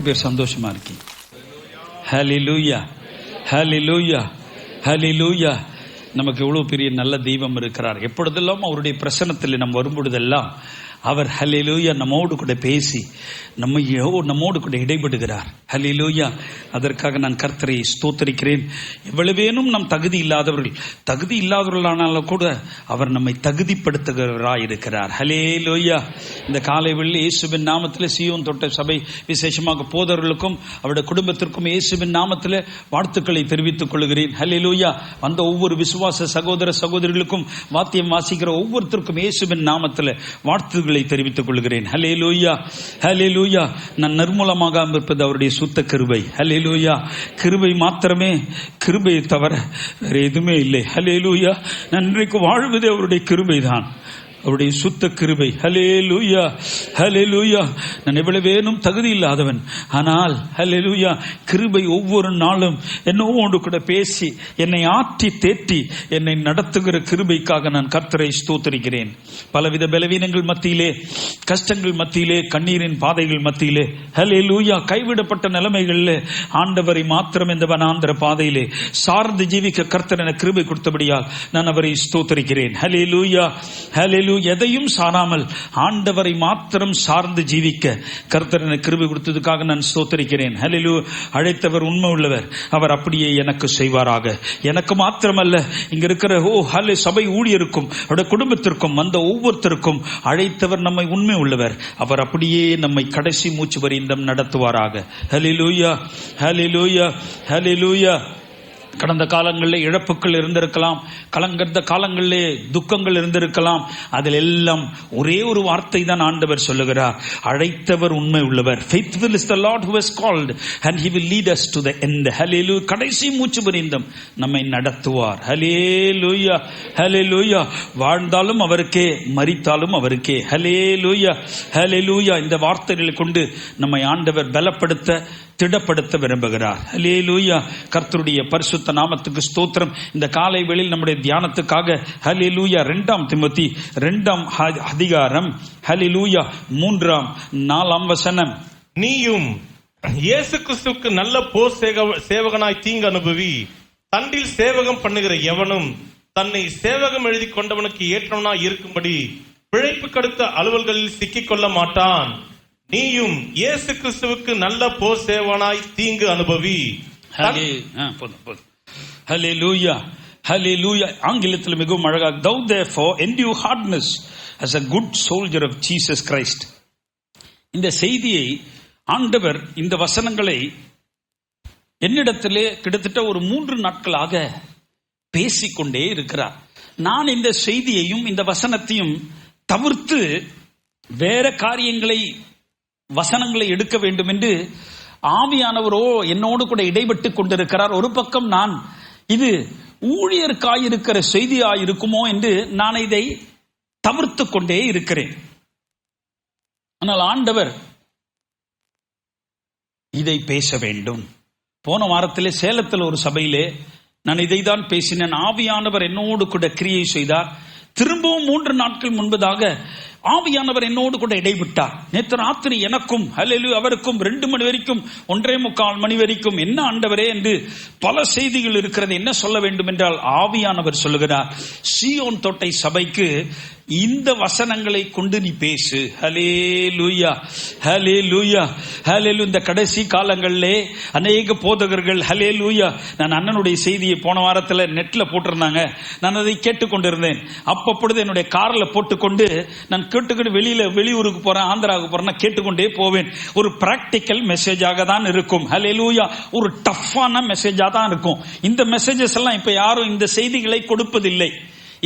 பேர் சந்தோஷமா இருக்கீங்க? ஹல்லேலூயா, ஹல்லேலூயா, ஹல்லேலூயா. நமக்கு எவ்வளவு பெரிய நல்ல தெய்வம் இருக்கிறார். எப்பொழுதெல்லாம் அவருடைய பிரசன்னத்தில் நம்ம வரும்பொழுதெல்லாம் அவர் ஹல்லேலூயா நம்மோடு கூட பேசி நம்மோடு கூட இடைபடுகிறார். ஹல்லேலூயா. அதற்காக நான் கர்த்தரை ஸ்தோத்திரிக்கிறேன். எவ்வளவேனும் நம் தகுதி இல்லாதவர்களானாலும் கூட அவர் நம்மை தகுதிப்படுத்துகிறவராய் இருக்கிறார். ஹல்லேலூயா. இந்த காலை வேளையில் இயேசுவின் நாமத்தில் சீயோன் தொட்ட சபை விசேஷமாக போதவர்களுக்கும் அவருடைய குடும்பத்திற்கும் இயேசுவின் நாமத்தில் வாழ்த்துக்களை தெரிவித்துக் கொள்கிறேன். ஹல்லேலூயா. வந்த ஒவ்வொரு விசுவாச சகோதர சகோதரிகளுக்கும் வாத்தியம் வாசிக்கிற ஒவ்வொருத்தருக்கும் இயேசுவின் நாமத்தில் வாழ்த்துக்களை தெரிவித்துக் கொள்கிறேன். ஹல்லேலூயா, ஹல்லேலூயா. நான் நிர்மூலமாக இருப்பது அவருடைய சுத்த கிருபை. ஹல்லேலூயா. கிருபை மாத்திரமே, கிருபையை தவிர வேற எதுவுமே இல்லை. ஹல்லேலூயா. நான் இன்றைக்கு வாழ்வதே அவருடைய கிருபை தான், அவருடைய சுத்த கிருபை. ஹல்லேலூயா, ஹல்லேலூயா. நான் எவ்வளவேனும் தகுதி இல்லாதவன், ஆனால் ஹல்லேலூயா கிருபை ஒவ்வொரு நாளும் என்னோடு கூட பேசி என்னை ஆற்றி தேற்றி என்னை நடத்துகிற கிருபைக்காக நான் கர்த்தரை ஸ்தோத்திரிக்கிறேன். பலவித பலவீனங்கள் மத்தியிலே, கஷ்டங்கள் மத்தியிலே, கண்ணீரின் பாதைகள் மத்தியிலே, ஹல்லேலூயா கைவிடப்பட்ட நிலைமைகளிலே ஆண்டவரை மாத்திரம் இந்த வனாந்தர பாதையிலே சார்ந்து ஜீவிக்க கர்த்தர் என கிருபை கொடுத்தபடியால் நான் அவரை ஸ்தோத்திரிக்கிறேன். ஹல்லேலூயா, ஹல்லேலூயா. எதையும் சாராமல் ஆண்டவரை மாத்திரம் சார்ந்து ஜீவிக்க கர்த்தர் எனக்கு கிருபை கொடுத்ததுக்காக நான் ஸ்தோத்திரிக்கிறேன். ஹல்லேலூயா. அழைத்தவர் உண்மை உள்ளவர், அவர் அப்படியே எனக்கு செய்வாராக. எனக்கு மாத்திரமல்ல, இங்க இருக்கிற சபை ஊழியருக்கும் அவருடைய குடும்பத்திற்கும் வந்த ஒவ்வொருத்தருக்கும் அழைத்தவர் நம்மை உண்மை உள்ளவர், அவர் அப்படியே நம்மை கடைசி மூச்சு வரையும் நடத்துவாராக. ஹல்லேலூயா, ஹல்லேலூயா, ஹல்லேலூயா. கடந்த காலங்களில் இழப்புகள் இருந்திருக்கலாம், கலங்கர்ந்த காலங்களிலே துக்கங்கள் இருந்திருக்கலாம். அதில் எல்லாம் ஒரே ஒரு வார்த்தை தான் ஆண்டவர் சொல்லுகிறார், அழைத்தவர் உண்மை உள்ளவர். Faithful is the Lord who has called and he will lead us to the end. Hallelujah. கடைசி மூச்சு பரியந்தம் நம்மை நடத்துவார். ஹல்லேலூயா, ஹல்லேலூயா. வாழ்ந்தாலும் அவருக்கே, மரித்தாலும் அவருக்கே. ஹல்லேலூயா, ஹல்லேலூயா. இந்த வார்த்தைகளை கொண்டு நம்மை ஆண்டவர் பலப்படுத்த, திடப்படுத்த விரும்புகிறார். ஹல்லேலூயா. கர்த்தருடைய பரிசுத்த நாமத்துக்கு ஸ்தோத்திரம். இந்த காலை வேளையில் நம்முடைய தியானத்துக்காக ஹல்லேலூயா 2 தீமோத்தேயு 2 அதிகாரம் ஹல்லேலூயா 3-4 வசனம். நீயும் இயேசு கிறிஸ்துவுக்கு நல்ல போர் சேவகனாய் தீங்கு அனுபவி, தண்டில் சேவகம் பண்ணுகிற எவனும் தன்னை சேவகம் எழுதி கொண்டவனுக்கு ஏற்றவனாய் இருக்கும்படி பிழைப்பு கடுத்த அலுவல்களில் சிக்கிக் கொள்ள மாட்டான். நீயும் இயேசு கிறிஸ்துவுக்கு நல்ல போர் சேவனாய் தீங்கு அனுபவி. ஹல்லேலூயா, ஹல்லேலூயா. ஆங்கிலத்தில் மிகவும் அழகாக, thou therefore endure hardness as a good soldier of Jesus Christ. இந்த செய்தியை ஆண்டவர், இந்த வசனங்களை என்னிடத்திலே கிட்டத்தட்ட ஒரு 3 நாட்களாக பேசிக்கொண்டே இருக்கிறார். நான் இந்த செய்தியையும் இந்த வசனத்தையும் தவிர்த்து வேற காரியங்களை, வசனங்களை எடுக்க வேண்டும் என்று ஆவியானவரோ என்னோடு கூட இடைபட்டு கொண்டிருக்கிறார். ஒரு பக்கம் நான் இது ஊழியர்க்காயிருக்கிற செய்தியாயிருக்குமோ என்று நான் இதை தவிர்த்து கொண்டே இருக்கிறேன். ஆனால் ஆண்டவர் இதை பேச வேண்டும். போன வாரத்திலே சேலத்தில் ஒரு சபையிலே நான் இதை தான் பேசினேன். ஆவியானவர் என்னோடு கூட கிரியை செய்தார். திரும்பவும் 3 நாட்கள் முன்பதாக ஆவியானவர் என்னோடு கூட இடைவிட்டார். நேற்று ராத்திரி எனக்கும் ஹல்லேலூயா அவருக்கும் 2 மணி வரைக்கும் 1:45 மணி வரைக்கும் என்ன ஆண்டவரே என்று பல செய்திகள் இருக்கிறது. என்ன சொல்ல வேண்டும் என்றால் ஆவியானவர் சொல்லுகிறார், சீயோன் தொட்டை சபைக்கு இந்த வசனங்களை கொண்டு நீ பேசு. ஹல்லேலூயா, ஹல்லேலூயா, ஹல்லேலூயா. இந்த கடைசி காலங்களிலே அநேக போதகர்கள் ஹல்லேலூயா, நான் அண்ணனுடைய செய்தியை போன வாரத்தில் நெட்ல போட்டிருந்தாங்க, நான் அதை கேட்டுக்கொண்டிருந்தேன். அப்பொழுது என்னுடைய கார்ல போட்டுக்கொண்டு நான் கேட்டுக்கிட்டு வெளியூருக்கு போறேன், ஆந்திராவுக்கு போறேன், கேட்டுக்கொண்டே போவேன். ஒரு பிராக்டிக்கல் மெசேஜாக தான் இருக்கும். ஹல்லேலூயா. ஒரு டஃப்பான மெசேஜா தான் இருக்கும். இந்த மெசேஜஸ் எல்லாம் இப்ப யாரும் இந்த செய்திகளை கொடுப்பதில்லை.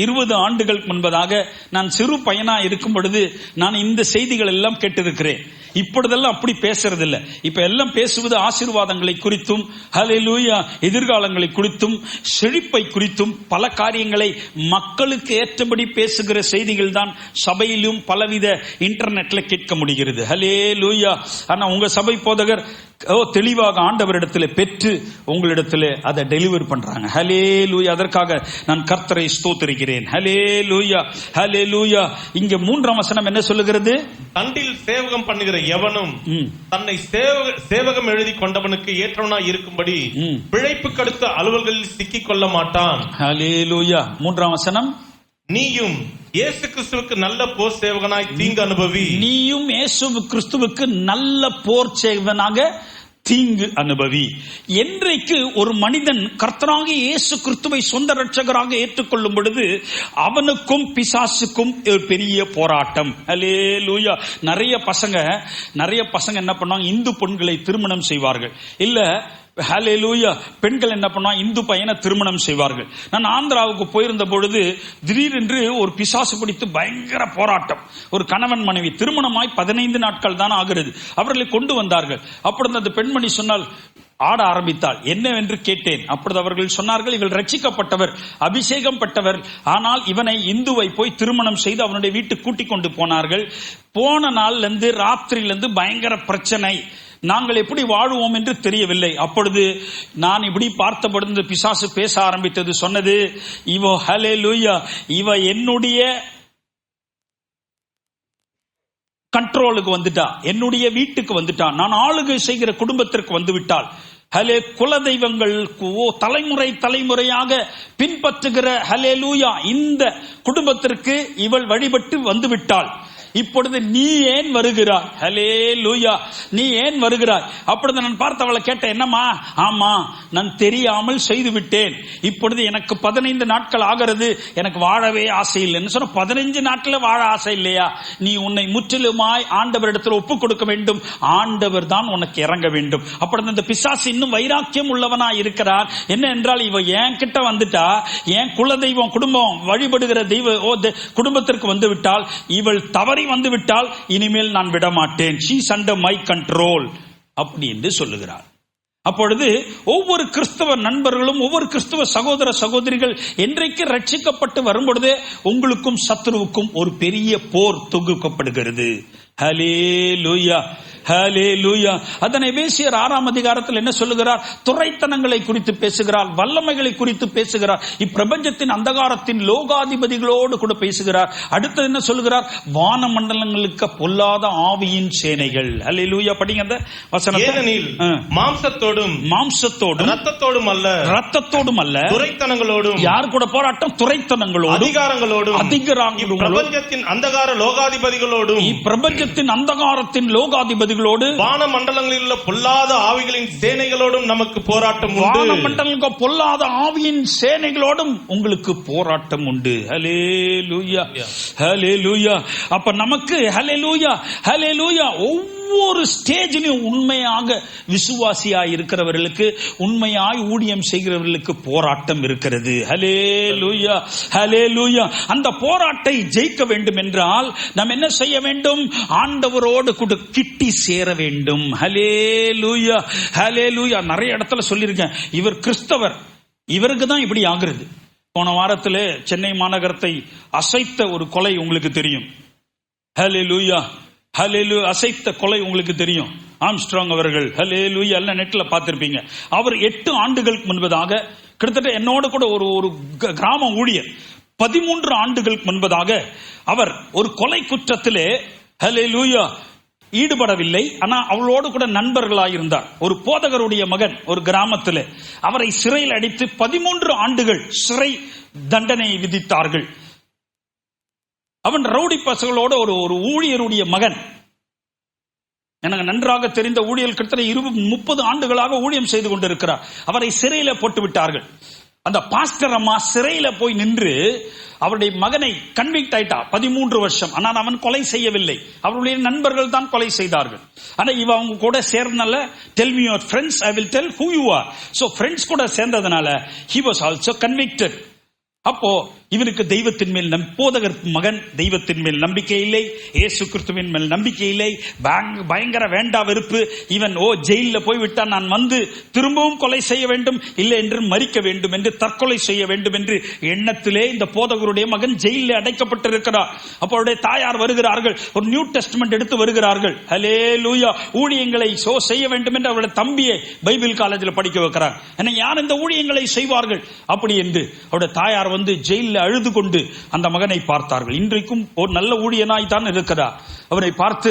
20 ஆண்டுகள் முன்பதாக நான் சிறு பையனா இருக்கும் பொழுது நான் இந்த செய்திகள் எல்லாம் கேட்டிருக்கிறேன். இப்பொழுதெல்லாம் அப்படி பேசுறதில்ல. இப்ப எல்லாம் பேசுவது ஆசீர்வாதங்களை குறித்தும், ஹல்லேலூயா, எதிர்காலங்களை குறித்தும், செழிப்பை குறித்தும், பல காரியங்களை மக்களுக்கு ஏற்றபடி பேசுகிற செய்திகள் தான் சபையிலும் பலவித இன்டர்நெட்ல கேட்க முடிகிறது. ஹல்லேலூயா. ஆனா உங்க சபை போதகர் தெளிவாக ஆண்டவரிடத்தில் பெற்று உங்களிடத்தில் அதை டெலிவர் பண்றாங்க. ஹல்லேலூயா. அதற்காக நான் கர்த்தரை ஸ்தோத்திரிக்கிறேன். ஹல்லேலூயா, ஹல்லேலூயா. இங்க 3ஆம் வசனம் என்ன சொல்லுகிறது? தண்டில் சேவகம் பண்ணுகிற எவனும் தன்னை சேவகம் எழுதி கொண்டவனுக்கு ஏற்றவனா இருக்கும்படி பிழைப்புக்கு அடுத்த அலுவல்களில் சிக்கிக் கொள்ள மாட்டான். ஹல்லேலூயா. 3ஆம் வசனம், நீயும் இயேசு கிறிஸ்துவுக்கு நல்ல போர் சேவகனாய் தீங்கு அனுபவி. நீயும் இயேசு கிறிஸ்துவுக்கு நல்ல போர் சேவகனாக தீங்கு அனுபவி. என்றைக்கு ஒரு மனிதன் கர்த்தராகிய இயேசு கிறிஸ்துவை சொந்த இரட்சகராக ஏற்றுக்கொள்ளும் பொழுது அவனுக்கும் பிசாசுக்கும் ஒரு பெரிய போராட்டம். ஹல்லேலூயா. நிறைய பசங்க என்ன பண்ணுவாங்க, இந்து பெண்களை திருமணம் செய்வார்கள். இல்ல ஹல்லேலூயா, பெண்கள் என்ன பண்ணுவாங்க, இந்து பையனை திருமணம் செய்வார்கள். நான் ஆந்திராவுக்கு போயிருந்த பொழுது திடீரென்று ஒரு பிசாசு பிடித்து பயங்கர போராட்டம். ஒரு கணவன் மனைவி திருமணமாய் 15 நாட்கள் தான் ஆகிறது. அவர்களை கொண்டு வந்தார்கள். அப்பொழுது அந்த பெண்மணி சொன்னால், ஆட ஆரம்பித்தாள். என்னவென்று கேட்டேன். அப்பொழுது அவர்கள் சொன்னார்கள், இவள் ரட்சிக்கப்பட்டவர், அபிஷேகம் பெற்றவர், ஆனால் இவனை இந்துவை போய் திருமணம் செய்து அவனுடைய வீட்டுக்கு கூட்டிக் கொண்டு போனார்கள். போன நாள்ல இருந்து ராத்திரியிலிருந்து பயங்கர பிரச்சனை. நாங்கள் எப்படி வாழுவோம் என்று தெரியவில்லை. அப்பொழுது நான் இப்படி பார்த்தபொழுது பிசாசு பேச ஆரம்பித்தது. சொன்னது, இவோ ஹல்லேலூயா, இவ என்னுடைய கண்ட்ரோலுக்கு வந்துட்டா, என்னுடைய வீட்டுக்கு வந்துட்டா, நான் ஆளுகை செய்கிற குடும்பத்திற்கு வந்து விட்டாள். ஹலே, குலதெய்வங்களுக்கு தலைமுறையாக பின்பற்றுகிற ஹல்லேலூயா இந்த குடும்பத்திற்கு இவள் வழிபட்டு வந்து விட்டாள். இப்பொழுது நீ ஏன் வருகிறாய்? ஹல்லேலூயா, நீ ஏன் வருகிறாய்? அப்பொழுது நான் பார்த்தவளை கேட்டேன், என்னம்மா? ஆமா, நான் தெரியாமல் செய்து விட்டேன். இப்பொழுது எனக்கு 15 நாட்கள் ஆகிறது, எனக்கு வாழவே ஆசை இல்லைன்னு சொன்ன. 15 நாட்கள் வாழ ஆசை இல்லையா? நீ உன்னை முற்றிலுமாய் ஆண்டவரிடத்தில் ஒப்புக் கொடுக்க வேண்டும். ஆண்டவர் தான் உனக்கு இறங்க வேண்டும். அப்பொழுது இந்த பிசாசு இன்னும் வைராக்கியம் உள்ளவனா இருக்கிறார். என்ன என்றால், இவ என் கிட்ட வந்துட்டா, என் குலதெய்வம் குடும்பம் வழிபடுகிற தெய்வ குடும்பத்திற்கு வந்து விட்டால், இவள் தவறி வந்து விட்டால் இனிமேல் நான் விட மாட்டேன். she is under my control அப்படி என்று சொல்லுகிறார். அப்பொழுது ஒவ்வொரு கிறிஸ்தவ நண்பர்களும், ஒவ்வொரு கிறிஸ்தவ சகோதர சகோதரிகள் என்றைக்கு ரட்சிக்கப்பட்டு வரும்பொழுது உங்களுக்கும் சத்துருவுக்கும் ஒரு பெரிய போர் தொகுக்கப்படுகிறது. ஹல்லேலூயா, ஹல்லேலூயா. அதனை எபேசியர் 6ஆம் அதிகாரத்தில் என்ன சொல்லுகிறார்? துரைத்தனங்களை குறித்து பேசுகிறார், வல்லமைகளை குறித்து பேசுகிறார், இப்பிரபஞ்சத்தின் அந்தகாரத்தின் லோகாதிபதிகளோடு கூட பேசுகிறார். அடுத்து என்ன சொல்லுகிறார்? வானமண்டலங்களுக்கு பொல்லாத ஆவியின் சேனைகள். ஹல்லேலூயா. படிங்க அந்த வசனத்தை. ஏனெனில் மாம்சத்தோடும் இரத்தத்தோடும் அல்ல துரைத்தனங்களோடும். யார் கூட போராட்டம்? துரைத்தனங்களோடும், அதிகாரங்களோடும், பிரபஞ்சத்தின் அந்தகார லோகாதிபதிகளோடும், இப்பிரபஞ்சத்தின் அந்தகாரத்தின் லோகாதிபதிகளோடு, வான மண்டலங்களில் உள்ள பொல்லாத ஆவிகளின் சேனைகளோடும் நமக்கு போராட்டம் உண்டு. வான மண்டலங்கள் பொல்லாத ஆவியின் சேனைகளோடும் உங்களுக்கு போராட்டம் உண்டு. ஹல்லேலூயா, ஹல்லேலூயா. அப்ப நமக்கு ஹல்லேலூயா, ஹல்லேலூயா, ஒவ்வொரு ஸ்டேஜிலும் உண்மையாக விசுவாசியாய் இருக்கிறவர்களுக்கு, உண்மையாய் ஊழியம் செய்கிறவர்களுக்கு போராட்டம் இருக்கிறது. ஹல்லேலூயா, ஹல்லேலூயா. அந்த போராட்டத்தை ஜெயிக்க வேண்டும் என்றால் நாம் என்ன செய்ய வேண்டும்? ஆண்டவரோடு கூட கிட்டி சேர வேண்டும். ஹல்லேலூயா, ஹல்லேலூயா. நிறைய இடத்துல சொல்லியிருக்கேன், இவர் கிறிஸ்தவர், இவருக்கு தான் இப்படி ஆகிறது. போன வாரத்தில் சென்னை மாநகரத்தை அசைத்த ஒரு கொலை உங்களுக்கு தெரியும். ஹல்லேலூயா, ஹல்லேலூயா. அசைத்த கொலை உங்களுக்கு தெரியும். ஆம்ஸ்ட்ராங் அவர்கள், ஹல்லேலூயா, எல்லாம் நெட்ல பார்த்திருப்பீங்க. அவர் 8 ஆண்டுகளுக்கு முன்பதாக, கிட்டத்தட்ட என்னோட கூட ஒரு கிராம ஊழியர் 13 ஆண்டுகளுக்கு முன்பதாக அவர் ஒரு கொலை குற்றத்திலே ஹல்லேலூயா ஈடுபடவில்லை. ஆனா அவளோடு கூட நண்பர்களாயிருந்தார். ஒரு போதகருடைய மகன் ஒரு கிராமத்தில் அவரை சிறையில் அடித்து 13 ஆண்டுகள் சிறை தண்டனை விதித்தார்கள். அவன் ரவுடி பசங்களோட ஒரு ஊழியருடைய மகன், எனக்கு நன்றாக தெரிந்த ஊழியர், கிட்டத்தட்ட 30 ஆண்டுகளாக ஊழியம் செய்து கொண்டிருக்கிறார். அவரை சிறையில போட்டு விட்டார்கள். அந்த பாஸ்டர் அம்மா சிறையில போய் நின்று அவருடைய மகனை கன்விக்ட் ஆயிட்டா. 13 வருஷம். ஆனால் அவன் கொலை செய்யவில்லை, அவருடைய நண்பர்கள் தான் கொலை செய்தார்கள். ஆனா இவ அவங்க கூட சேர்ந்தனால, tell me your friends, I will tell who you are. So friends கூட சேர்ந்ததனால he was also convicted. அப்போ இவனுக்கு தெய்வத்தின் மேல் போதகர் மகன் தெய்வத்தின் மேல் நம்பிக்கை இல்லை, இயேசு கிறிஸ்துவின் மேல் நம்பிக்கை இல்லை, பயங்கர வேண்டா வெறுப்பு. இவன் ஜெயில போய்விட்டான், நான் வந்து திரும்பவும் கொலை செய்ய வேண்டும், இல்லை என்று மரிக்க வேண்டும் என்று, தற்கொலை செய்ய வேண்டும் என்று எண்ணத்திலே இந்த போதகருடைய மகன் ஜெயிலில் அடைக்கப்பட்டிருக்கிறார். அப்போ அவருடைய தாயார் வருகிறார்கள், ஒரு நியூ டெஸ்டமெண்ட் எடுத்து வருகிறார்கள். ஹல்லேலூயா. ஊழியங்களை செய்ய வேண்டும் என்று அவருடைய தம்பியை பைபிள் காலேஜில் படிக்க வைக்கிறார். யார் இந்த ஊழியங்களை செய்வார்கள் அப்படி என்று அவருடைய தாயார் வந்து ஜெயிலில் அழுது கொண்டு அந்த மகனை பார்த்தார்கள். இன்றைக்கும் ஒரு நல்ல ஊழியனாய் தான் இருக்கிறார். அவரை பார்த்து,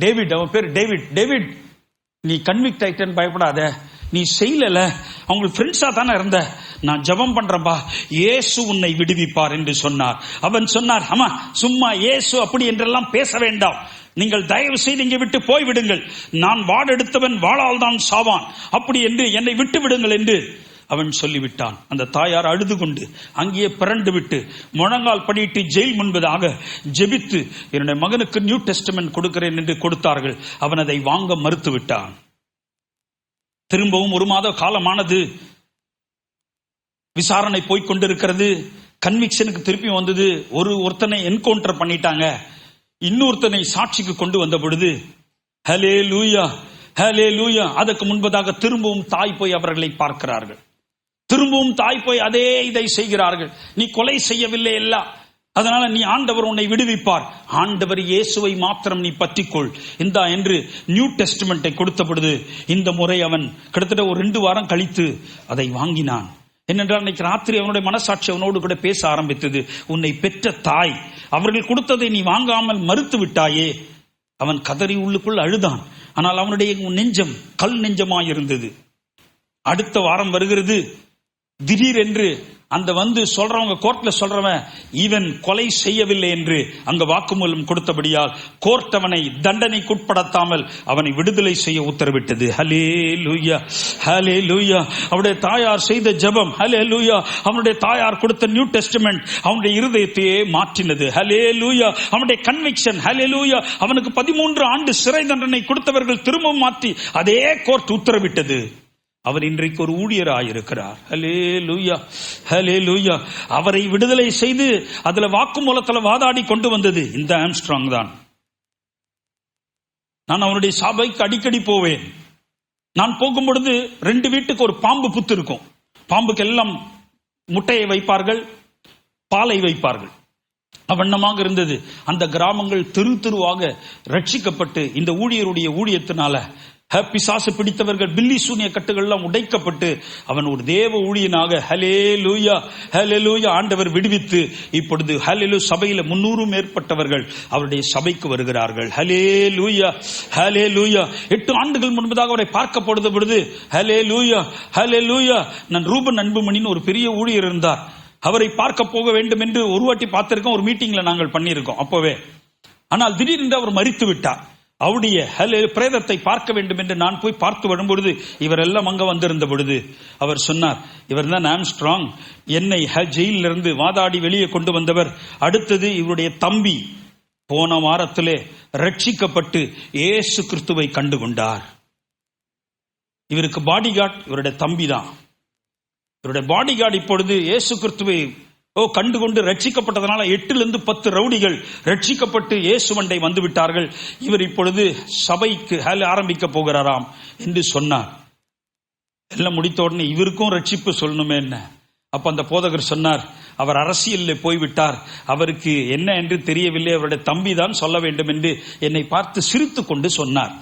டேவிட், அவன் பேர் டேவிட், டேவிட் நீ கன்விக்ட் ஆயிட்டேன்னு பயப்படாத, நீ செய்யல, அவங்க ஃப்ரெண்ட்ஸா தானே இருந்த, நான் ஜெபம் பண்றேன்பா, இயேசு உன்னை விடுவிப்பார் என்று சொன்னார். அவன் சொன்னார், ஆமா சும்மா இயேசு அப்படி என்றெல்லாம் பேச வேண்டாம், நீங்கள் தயவு செய்து இங்கே விட்டு போய்விடுங்கள், நான் வாடெடுத்தவன் வாளால் தான் சாவான், அப்படி என்று என்னை விட்டு விடுங்கள் என்று அவன் சொல்லிவிட்டான். அந்த தாயார் அழுது கொண்டு அங்கேயே பிறண்டு விட்டு முழங்கால் படியிட்டு ஜெயில் முன்பதாக ஜெபித்து, என்னுடைய மகனுக்கு நியூ டெஸ்டமெண்ட் கொடுக்கிறேன் என்று கொடுத்தார்கள். அவன் அதை வாங்க மறுத்து விட்டான். திரும்பவும் 1 மாத காலமானது, விசாரணை போய்கொண்டிருக்கிறது. கன்விக்ஷனுக்கு திருப்பி வந்தது. ஒருத்தனை என்கவுண்டர் பண்ணிட்டாங்க, இன்னொருத்தனை சாட்சிக்கு கொண்டு வந்த பொழுது ஹல்லேலூயா, ஹல்லேலூயா, அதற்கு முன்பதாக திரும்பவும் தாய் போய் அவர்களை பார்க்கிறார்கள். திரும்பவும் தாய் போய் அதே இதை செய்கிறார்கள். நீ கொலை செய்யவில்லை எல்லாம், அதனால நீ ஆண்டவர் உன்னை விடுவிப்பார், ஆண்டவர் இயேசுவை மாத்திரம் நீ பற்றிக்கொள் இந்தா என்று நியூ டெஸ்டமெண்டை கொடுத்த பொழுது இந்த முறை அவன் கிட்டத்தட்ட ஒரு 2 வாரம் கழித்து அதை வாங்கினான். என்னென்றால் இன்னைக்கு ராத்திரி அவனுடைய மனசாட்சி அவனோடு கூட பேச ஆரம்பித்தது. உன்னை பெற்ற தாய் அவர்கள் கொடுத்ததை நீ வாங்காமல் மறுத்து விட்டாயே. அவன் கதறி உள்ளுக்குள் அழுதான். ஆனால் அவனுடைய நெஞ்சம் கல் நெஞ்சமாயிருந்தது. அடுத்த வாரம் வருகிறது. திடீரென்று அந்த வந்து சொல்றவங்க, கோர்ட்ல சொல்றவன் இவன் கொலை செய்யவில்லை என்று அங்க வாக்குமூலம் கொடுத்தபடியால் கோர்ட் அவனை தண்டனைக்குட்படுத்தாமல் அவனை விடுதலை செய்ய உத்தரவிட்டது. ஹல்லேலூயா, ஹல்லேலூயா. அவருடைய தாயார் செய்த ஜெபம், ஹல்லேலூயா, அவனுடைய தாயார் கொடுத்த நியூ டெஸ்டமெண்ட் அவனுடைய இருதயத்தையே மாற்றினது. ஹல்லேலூயா. அவனுடைய கன்விக்ஷன், ஹல்லேலூயா. அவனுக்கு 13 ஆண்டு சிறை தண்டனை கொடுத்தவர்கள் திரும்பவும் மாற்றி அதே கோர்ட் உத்தரவிட்டது. அவர் இன்றைக்கு ஒரு ஊழியராயிருக்கிறார். ஹல்லேலூயா, ஹல்லேலூயா. அவரை விடுதலை செய்து அதுல வாக்குமூலத்தில் வாதாடி கொண்டு வந்தது இந்த ஆம்ஸ்ட்ராங் தான். நான் அவனுடைய சபைக்கு அடிக்கடி போவேன். நான் போகும் பொழுது 2 வீட்டுக்கு ஒரு பாம்பு புத்து இருக்கும். பாம்புக்கு எல்லாம் முட்டையை வைப்பார்கள், பாலை வைப்பார்கள். அவண்ணமாக இருந்தது. அந்த கிராமங்கள் தெரு தெருவாக ரட்சிக்கப்பட்டு இந்த ஊழியருடைய ஊழியத்தினால பிசாசு பிடித்தவர்கள், பில்லி சூனிய கட்டுகள் எல்லாம் உடைக்கப்பட்டு அவன் ஒரு தேவ ஊழியனாக ஹல்லேலூயா, ஹல்லேலூயா ஆண்டவர் விடுவித்து இப்பொழுது ஹல்லேலூயா சபையில 300 மேற்பட்டவர்கள் அவருடைய சபைக்கு வருகிறார்கள். ஹல்லேலூயா, ஹல்லேலூயா. 8 ஆண்டுகள் முன்பதாக அவரை பார்க்க பொழுது ஹல்லேலூயா, ஹல்லேலூயா. நான் ரூபன் அன்புமணின்னு ஒரு பெரிய ஊழியர் இருந்தார். அவரை பார்க்க போக வேண்டும் என்று ஒரு வாட்டி பார்த்திருக்கோம், ஒரு மீட்டிங்ல நாங்கள் பண்ணியிருக்கோம் அப்பவே. ஆனால் திடீரென்று அவர் மரித்து விட்டார். அவருடைய பிரேதத்தை பார்க்க வேண்டும் என்று நான் போய் பார்த்து வரும்பொழுது இவர் எல்லாம் அங்க வந்திருந்த பொழுது அவர் சொன்னார், இவர் தான் ஆம்ஸ்ட்ராங், என்னை ஜெயிலிருந்து வாதாடி வெளியே கொண்டு வந்தவர். அடுத்தது இவருடைய தம்பி போன வாரத்திலே ரட்சிக்கப்பட்டு இயேசு கிறிஸ்துவை கண்டு கொண்டார். இவருக்கு பாடிகார்ட் இவருடைய தம்பி தான். இவருடைய பாடிகார்டு இப்பொழுது இயேசு கிறிஸ்துவை கண்டுகொண்டு ரட்சிக்கப்பட்டதனால 8 to 10 ரவுடிகள் ரட்சிக்கப்பட்டு இயேசுவண்டை வந்து விட்டார்கள். இவர் இப்பொழுது சபைக்கு ஆரம்பிக்க போகிறாராம் என்று சொன்னார். எல்லாம் முடித்த உடனே இவருக்கும் ரட்சிப்பு சொல்லணுமே என்ன. அப்ப அந்த போதகர் சொன்னார், அவர் அரசியலில் போய்விட்டார், அவருக்கு என்ன என்று தெரியவில்லை, அவருடைய தம்பி தான் சொல்ல வேண்டும் என்று என்னை பார்த்து சிரித்து கொண்டு சொன்னார்.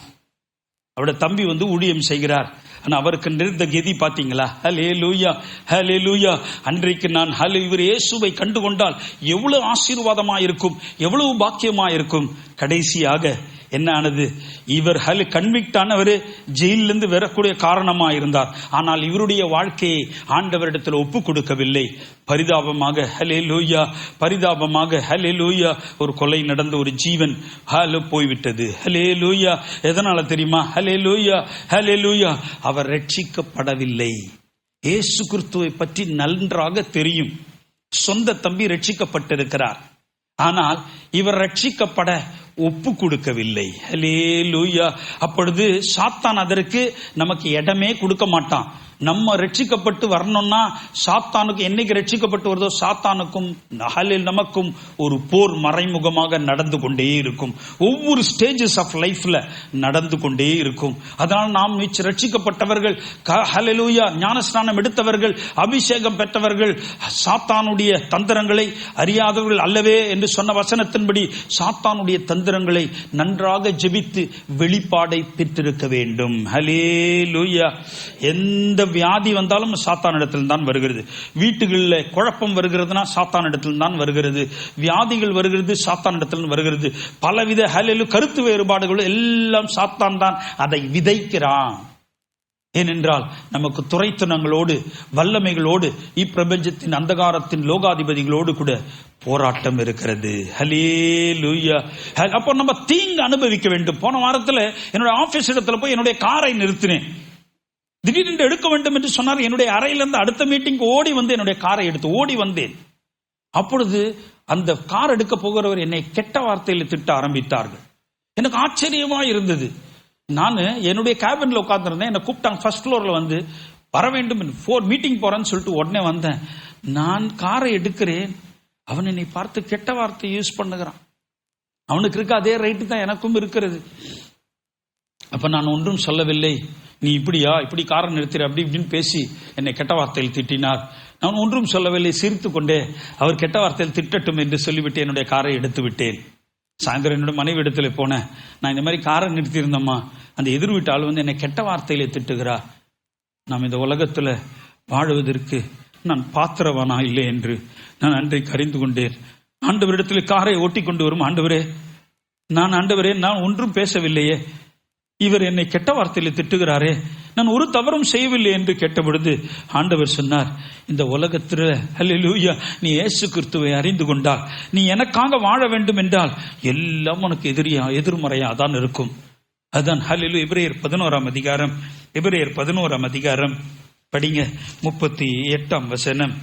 அவருடைய தம்பி வந்து ஊழியம் செய்கிறார். ஆனா அவருக்கு நிறுத்த கதி பாத்தீங்களா? ஹல்லேலூயா, ஹல்லேலூயா. அன்றைக்கு நான் இவர் இயேசுவை கண்டு கொண்டால் எவ்வளவு ஆசீர்வாதமாயிருக்கும், எவ்வளவு பாக்கியமாயிருக்கும். கடைசியாக என்ன ஆனது? இவர் கன்விக்ட் ஆனவர் ஜெயிலிருந்து வரக்கூடிய காரணமா இருந்தார். ஆனால் இவருடைய வாழ்க்கையை ஆண்டவரிடத்தில் ஒப்பு கொடுக்கவில்லை. பரிதாபமாக ஹல்லேலூயா, பரிதாபமாக ஹல்லேலூயா, ஒரு கொலை நடந்த ஒரு ஜீவன் போய்விட்டது. ஹல்லேலூயா. எதனால தெரியுமா? ஹல்லேலூயா, ஹல்லேலூயா. அவர் ரட்சிக்கப்படவில்லை. இயேசு கிறிஸ்துவை பற்றி நன்றாக தெரியும். சொந்த தம்பி ரட்சிக்கப்பட்டிருக்கிறார். ஆனால் இவர் ரட்சிக்கப்பட ஒப்பு கொடுக்கவில்லை. ஹல்லேலூயா. அப்பொழுது சாத்தான் அதற்கு நமக்கு இடமே கொடுக்க மாட்டான். நம்ம ரட்சிக்கப்பட்டு வரணும்னா சாத்தானுக்கு என்னைக்கு ரட்சிக்கப்பட்டு வருதோ சாத்தானுக்கும் நமக்கும் ஒரு போர் மறைமுகமாக நடந்து கொண்டே இருக்கும். ஒவ்வொரு ஸ்டேஜஸ் ஆஃப் லைஃப்ல நடந்து கொண்டே இருக்கும். அதனால் நாம் ரட்சிக்கப்பட்டவர்கள், ஹல்லேலூயா, ஞானஸ்நானம் எடுத்தவர்கள், அபிஷேகம் பெற்றவர்கள் சாத்தானுடைய தந்திரங்களை அறியாதவர்கள் அல்லவே என்று சொன்ன வசனத்தின்படி சாத்தானுடைய தந்திரங்களை நன்றாக ஜெபித்து வெளிப்பாடை பெற்றிருக்க வேண்டும். ஹல்லேலூயா. எந்த வியாதி வந்தாலும் சாத்தானிடத்தில் தான் வருகிறது. வீட்டுகளில் குழப்பம் வருகிறதுனா சாத்தானிடத்தில் தான் வருகிறது. வியாதிகள் வருகிறது சாத்தானிடத்தில் வருகிறது. பலவித கருத்து வேறுபாடுகள் எல்லாம் சாத்தான் தான் அதை விதைக்கிறான். ஏனென்றால் நமக்கு துரைத்தனங்களோடு வல்லமைகளோடு இப்பிரபஞ்சத்தின் அந்தகாரத்தின் லோகாதிபதிகளோடு கூட போராட்டம் இருக்கிறது. ஹல்லேலூயா. அப்போ நம்ம தீங்கு அனுபவிக்க வேண்டும். போன வாரத்தில் என்னோட ஆபீஸ் இடத்துல போய் என்னுடைய காரை நிறுத்தினேன். திடீரென்று எடுக்க வேண்டும் என்று சொன்னார். என்னுடைய அறையிலிருந்து அடுத்த மீட்டிங் ஓடி வந்து என்னுடைய காரை எடுத்து ஓடி வந்தேன். அப்பொழுது அந்த கார் எடுக்க போகிறவர் என்னை கெட்ட வார்த்தையில் திட்ட ஆரம்பித்தார்கள். எனக்கு ஆச்சரியமா இருந்தது. நான் என்னுடைய கேபின்ல உட்கார்ந்துருந்தேன். என்னை கூப்பிட்டாங்க ஃபர்ஸ்ட் ஃப்ளோர்ல வந்து வர வேண்டும் மீட்டிங் போறேன்னு சொல்லிட்டு உடனே வந்தேன். நான் காரை எடுக்கிறேன். அவன் என்னை பார்த்து கெட்ட வார்த்தை யூஸ் பண்ணுகிறான். அவனுக்கு இருக்க அதே ரைட்டு தான் எனக்கும் இருக்கிறது. அப்ப நான் ஒன்றும் சொல்லவில்லை. நீ இப்படி காரை நிறுத்திற அப்படி இப்படின்னு பேசி என்னை கெட்ட வார்த்தையில் திட்டினார். நான் ஒன்றும் சொல்லவில்லை, சிரித்து கொண்டே அவர் கெட்ட வார்த்தையில் திட்டட்டும் என்று சொல்லிவிட்டு என்னுடைய காரை எடுத்து விட்டேன். சாயந்தரம் என்னோட மனைவி இடத்துல போனேன். நான் இந்த மாதிரி காரை நிறுத்தியிருந்தோம்மா, அந்த எதிர் வீட்டு ஆள் வந்து என்னை கெட்ட வார்த்தையில திட்டுகிறார். நாம் இந்த உலகத்துல வாழுவதற்கு நான் பாத்திரவானா இல்லை என்று நான் அன்றைக்கு அறிந்து கொண்டேன். ஆண்டவரிடத்தில் காரை ஓட்டி கொண்டு வரும் ஆண்டவரே, நான் ஒன்றும் பேசவில்லையே, இவர் என்னை கெட்ட வார்த்தையில திட்டுகிறாரே, நான் ஒரு தவறும் செய்யவில்லை என்று கேட்டபொழுது ஆண்டவர் சொன்னார், இந்த உலகத்தில் ஹல்லேலூயா நீ இயேசு கிறிஸ்துவை அறிந்து கொண்டால், நீ எனக்காக வாழ வேண்டும் என்றால் எல்லாம் உனக்கு எதிர்மறையா தான் இருக்கும். அதான் ஹல்லேலூயா. எபிரேயர் 11 அதிகாரம் படிங்க, 38 வசனம்.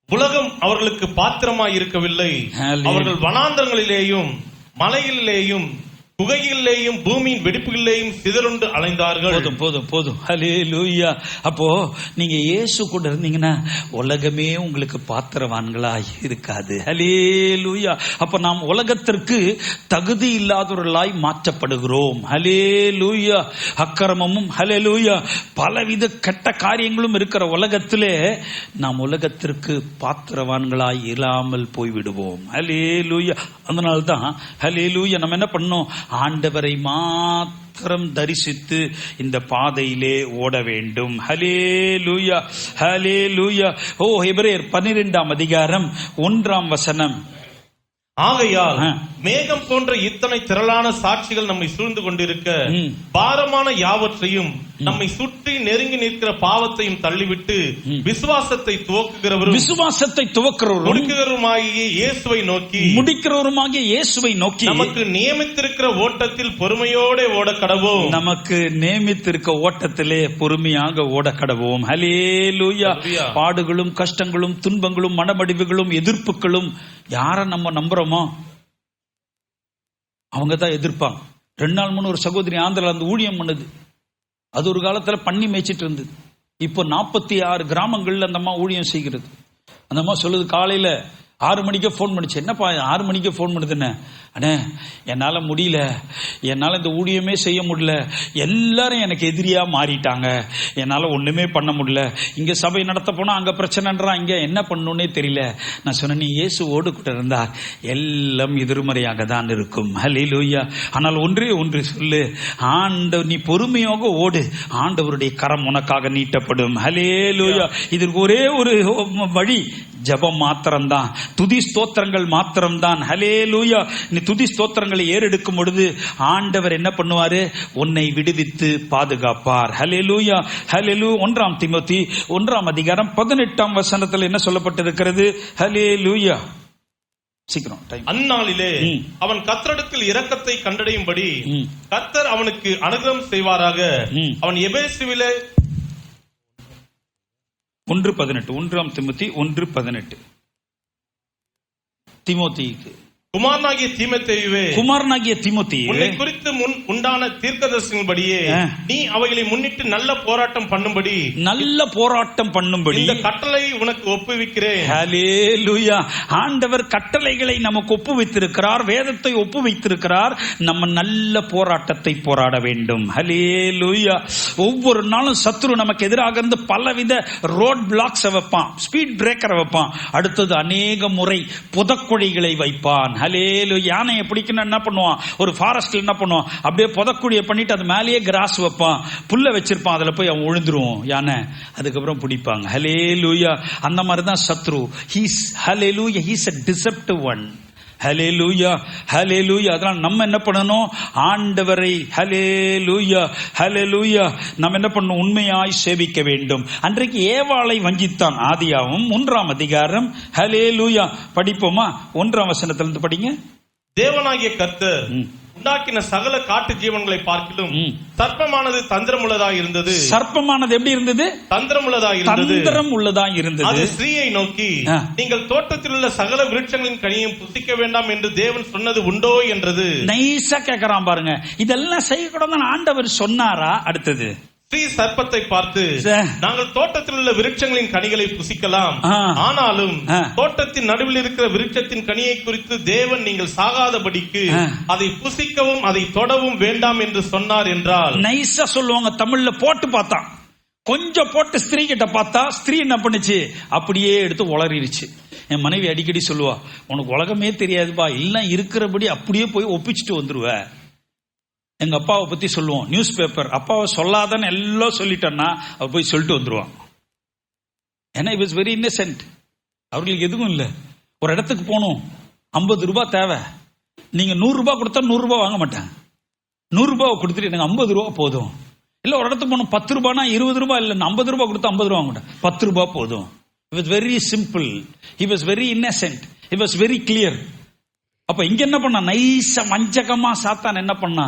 உலகம் அவர்களுக்கு பாத்திரமாய் இருக்கவில்லை. அவர்கள் வனாந்தரங்களிலேயும் மலைகளிலேயும் குகைகளிலேயும் பூமியின் வெடிப்புகளிலேயும் சிதறுண்டு அலைந்தார்கள். போதும். ஹல்லேலூயா. அப்போ நீங்க இயேசு கூட இருந்தீங்கன்னா உலகமே உங்களுக்கு பாத்திரவான்களா இருக்காது. ஹல்லேலூயா. அப்ப நாம் உலகத்திற்கு தகுதி இல்லாதவர்களாய் மாற்றப்படுகிறோம். ஹல்லேலூயா. அக்கிரமமும் ஹல்லேலூயா பலவித கெட்ட காரியங்களும் இருக்கிற உலகத்திலே நாம் உலகத்திற்கு பாத்திரவான்களாய் இல்லாமல் போய்விடுவோம். ஹல்லேலூயா. அதனால்தான் ஹல்லேலூயா நம்ம என்ன பண்ணோம், ஆண்டவரை மாத்திரம் தரிசித்து இந்த பாதையிலே ஓட வேண்டும். ஹல்லேலூயா. ஹல்லேலூயா. எபிரேயர் 12 அதிகாரம் 1 வசனம். ஆகையால் மேகம் போன்ற இத்தனை திரளான சாட்சிகள் நம்மை சூழ்ந்து கொண்டிருக்க பாரமான யாவற்றையும் நம்மை சுற்றி நெருங்கி நிற்கிற பாவத்தையும் தள்ளிவிட்டு விசுவாசத்தை துவக்குகிறவரும் முடிக்கிறவருமாகிய இயேசுவை நோக்கி நமக்கு நியமித்திருக்கிற ஓட்டத்தில் பொறுமையோட ஓட கடவோம். நமக்கு நியமித்திருக்க ஓட்டத்திலே பொறுமையாக ஓட கடவோம். ஹல்லேலூயா. பாடுகளும் கஷ்டங்களும் துன்பங்களும் மனமடிவுகளும் எதிர்ப்புகளும் யாரை நம்ம நம்புறோமோ அவங்க தான் எதிர்ப்பாங்க. 2 நாள் முன்ன ஒரு சகோதரி ஆந்திரால அந்த ஊழியம் பண்ணுது. அது ஒரு காலத்துல பண்ணி மேய்ச்சிட்டு இருந்தது. இப்போ 46 கிராமங்கள்ல அந்த அம்மா ஊழியம் செய்கிறது. அந்த அம்மா சொல்லுது, காலையில 6 மணிக்கே போன் பண்ணிச்சு. என்னப்பா 6 மணிக்கே போன் பண்ணுதுன்னு, அண்ணே என்னால முடியல, என்னால இந்த ஊழியமே செய்ய முடியல, எல்லாரும் எனக்கு எதிரியா மாறிட்டாங்க, என்னால ஒண்ணுமே பண்ண முடியல, இங்க சபை நடத்த போனா அங்க பிரச்சனைன்றா, இங்க என்ன பண்ணணும்னே தெரியல. நான் சொன்னேன், நீ இயேசுவோடு கூட இருந்தா எல்லாம் எதிர்மறையாக தான் இருக்கும். ஹல்லேலூயா. ஆனால் ஒன்றே ஒன்று சொல்லு, ஆண்டவர் நீ பொறுமையாக ஓடு, ஆண்டவருடைய கரம் உனக்காக நீட்டப்படும். ஹல்லேலூயா. இதற்கு ஒரே ஒரு வழி, ஜபம் மாத்திரம்தான், துதி ஸ்தோத்திரங்கள் மாத்திரம்தான். ஹல்லேலூயா. நீ துதி ஸ்தோத்திரங்களை ஏறெடுக்கும் பொழுது ஆண்டவர் என்ன பண்ணுவாரு, உன்னை விடுவித்து பாதுகாப்பார். ஹல்லேலூயா. ஹல்லேலூயா. 1 தீமோத்தேயு 1 அதிகாரம் 18 வசனத்தில் என்ன சொல்லப்பட்டிருக்கிறது? ஹல்லேலூயா. சீக்கிரம் டைம். அந்நாளிலே அவன் கர்த்தரிடத்தில் இரக்கத்தை கண்டடையும்படி கர்த்தர் அவனுக்கு அனுகிரகம் செய்வாராக. அவன் எபேசுவிலே 1:18 1 தீமோத்தேயு 1:18. தீமோத்தேயுக்கு, குமாரனாகிய தீமோத்தேயுவே, குமாரனாகிய தீமோத்தேயுவே, உன்னை குறித்து முன் உண்டான தீர்க்கதரிசனங்களின்படியே நீ அவைகளை முன்னிட்டு நல்ல போராட்டம் பண்ணும்படி, நல்ல போராட்டம் பண்ணும்படி இந்த கட்டளை உனக்கு ஒப்புவிக்கிறேன். ஹல்லேலூயா. ஆண்டவர் கட்டளைகளை நமக்கு ஒப்புவித்திருக்கிறார், வேதத்தை ஒப்புவித்திருக்கிறார். நம்ம நல்ல போராட்டத்தை போராட வேண்டும். ஹல்லேலூயா. ஒவ்வொரு நாளும் சத்துரு நமக்கு எதிராக இருந்து பலவித ரோட் பிளாக்ஸ் வைப்பான், ஸ்பீட் பிரேக்கரை வைப்பான், அடுத்தது அநேக முறை புதக்குழிகளை வைப்பான். ஹல்லேலூயா. யானையை பிடிக்கணும் என்ன பண்ணுவான், ஒரு ஃபாரஸ்ட்ல என்ன பண்ணுவான், அப்படியே புதக்குழியை பண்ணிட்டு அது மேலேயே கிராஸ் வைப்பான், புல்ல வச்சிருப்பான், அதுல போய் அவன் விழுந்துருவோம் யானை, அதுக்கப்புறம் பிடிப்பாங்க. ஹல்லேலூயா. அந்த மாதிரி தான் சத்ரு. ஹல்லேலூயா, ஹீஸ் a deceptive one. ஹல்லேலூயா, ஹல்லேலூயா. அதனால நம்ம என்ன பண்ணணும், ஆண்டவரை ஹல்லேலூயா, ஹல்லேலூயா நம்ம என்ன பண்ணணும், உண்மையாய் சேவிக்க வேண்டும். அன்றைக்கு ஏவாளை வஞ்சித்தான். ஆதியாகமம் 1ஆம் அதிகாரம். ஹல்லேலூயா. படிப்போமா? 1ஆம் வசனத்திலிருந்து படிங்க. தேவனாகிய கர்த்தர் உண்டாக்கின சகல காட்டு ஜீவன்களை பார்க்கிலும் சர்ப்பமானது தந்திரமுள்ளதாய் இருந்தது. சர்ப்பமானது எப்படி இருந்தது? தந்திரமுள்ளதாய் இருந்தது. தந்திரம் உள்ளதாய் இருந்தது. அது ஸ்திரீயை நோக்கி, நீங்கள் தோட்டத்தில் உள்ள சகல விருட்சங்களின் கனியையும் புசிக்க வேண்டாம் என்று தேவன் சொன்னது உண்டோ என்றது. நைஸா கேட்கறான் பாருங்க. இதெல்லாம் செய்யக்கூடாதுன்னு ஆண்டவர் சொன்னாரா? அடுத்தது ஸ்ரீ சர்ப்பத்தை பார்த்து, நாங்கள் தோட்டத்தில் உள்ள விருட்சங்களின் கனிகளை புசிக்கலாம், ஆனாலும் தோட்டத்தின் நடுவில் இருக்கிற விருட்சத்தின் கனியை குறித்து தேவன் நீங்கள் சாகாதபடிக்கு அதை புசிக்கவும் அதை தொடவும் வேண்டாம் என்று சொன்னார் என்றால். நைஸா சொல்லுவாங்க தமிழ்ல. போட்டு பார்த்தான், கொஞ்சம் போட்டு ஸ்திரீ கிட்ட பார்த்தா, ஸ்திரீ என்ன பண்ணுச்சு, அப்படியே எடுத்து உளறிடுச்சு. என் மனைவி அடிக்கடி சொல்லுவா, உனக்கு உலகமே தெரியாதுப்பா, எல்லாம் இருக்கிறபடி அப்படியே போய் ஒப்பிச்சுட்டு வந்துருவ. எங்க அப்பாவை பத்தி சொல்லுவோம், நியூஸ் பேப்பர் அப்பாவை சொல்லாதன்னு எல்லாம் சொல்லிட்டேன்னா அவ போய் சொல்லிட்டு வந்துருவான். ஏன்னா இட் வாஸ் வெரி இன்னசென்ட். அவர்களுக்கு எதுவும் இல்லை. ஒரு இடத்துக்கு போகணும், 50 ரூபாய் தேவை, நீங்க 100 ரூபாய் கொடுத்தா 100 ரூபாய் வாங்க மாட்டேன், 100 ரூபாய் கொடுத்துட்டு எனக்கு 50 ரூபாய் போதும். இல்ல ஒரு இடத்துக்கு போகணும், 10 ரூபாய்னா 20 ரூபாய் இல்ல, 50 ரூபாய் கொடுத்தா 50 ரூபாய் வாங்க மாட்டேன், 10 ரூபாய் போதும். It was very simple. He was very innocent. He was very clear. அப்ப இங்க என்ன பண்ணா, நைஸா வஞ்சகமா சாத்தான் என்ன பண்ணா,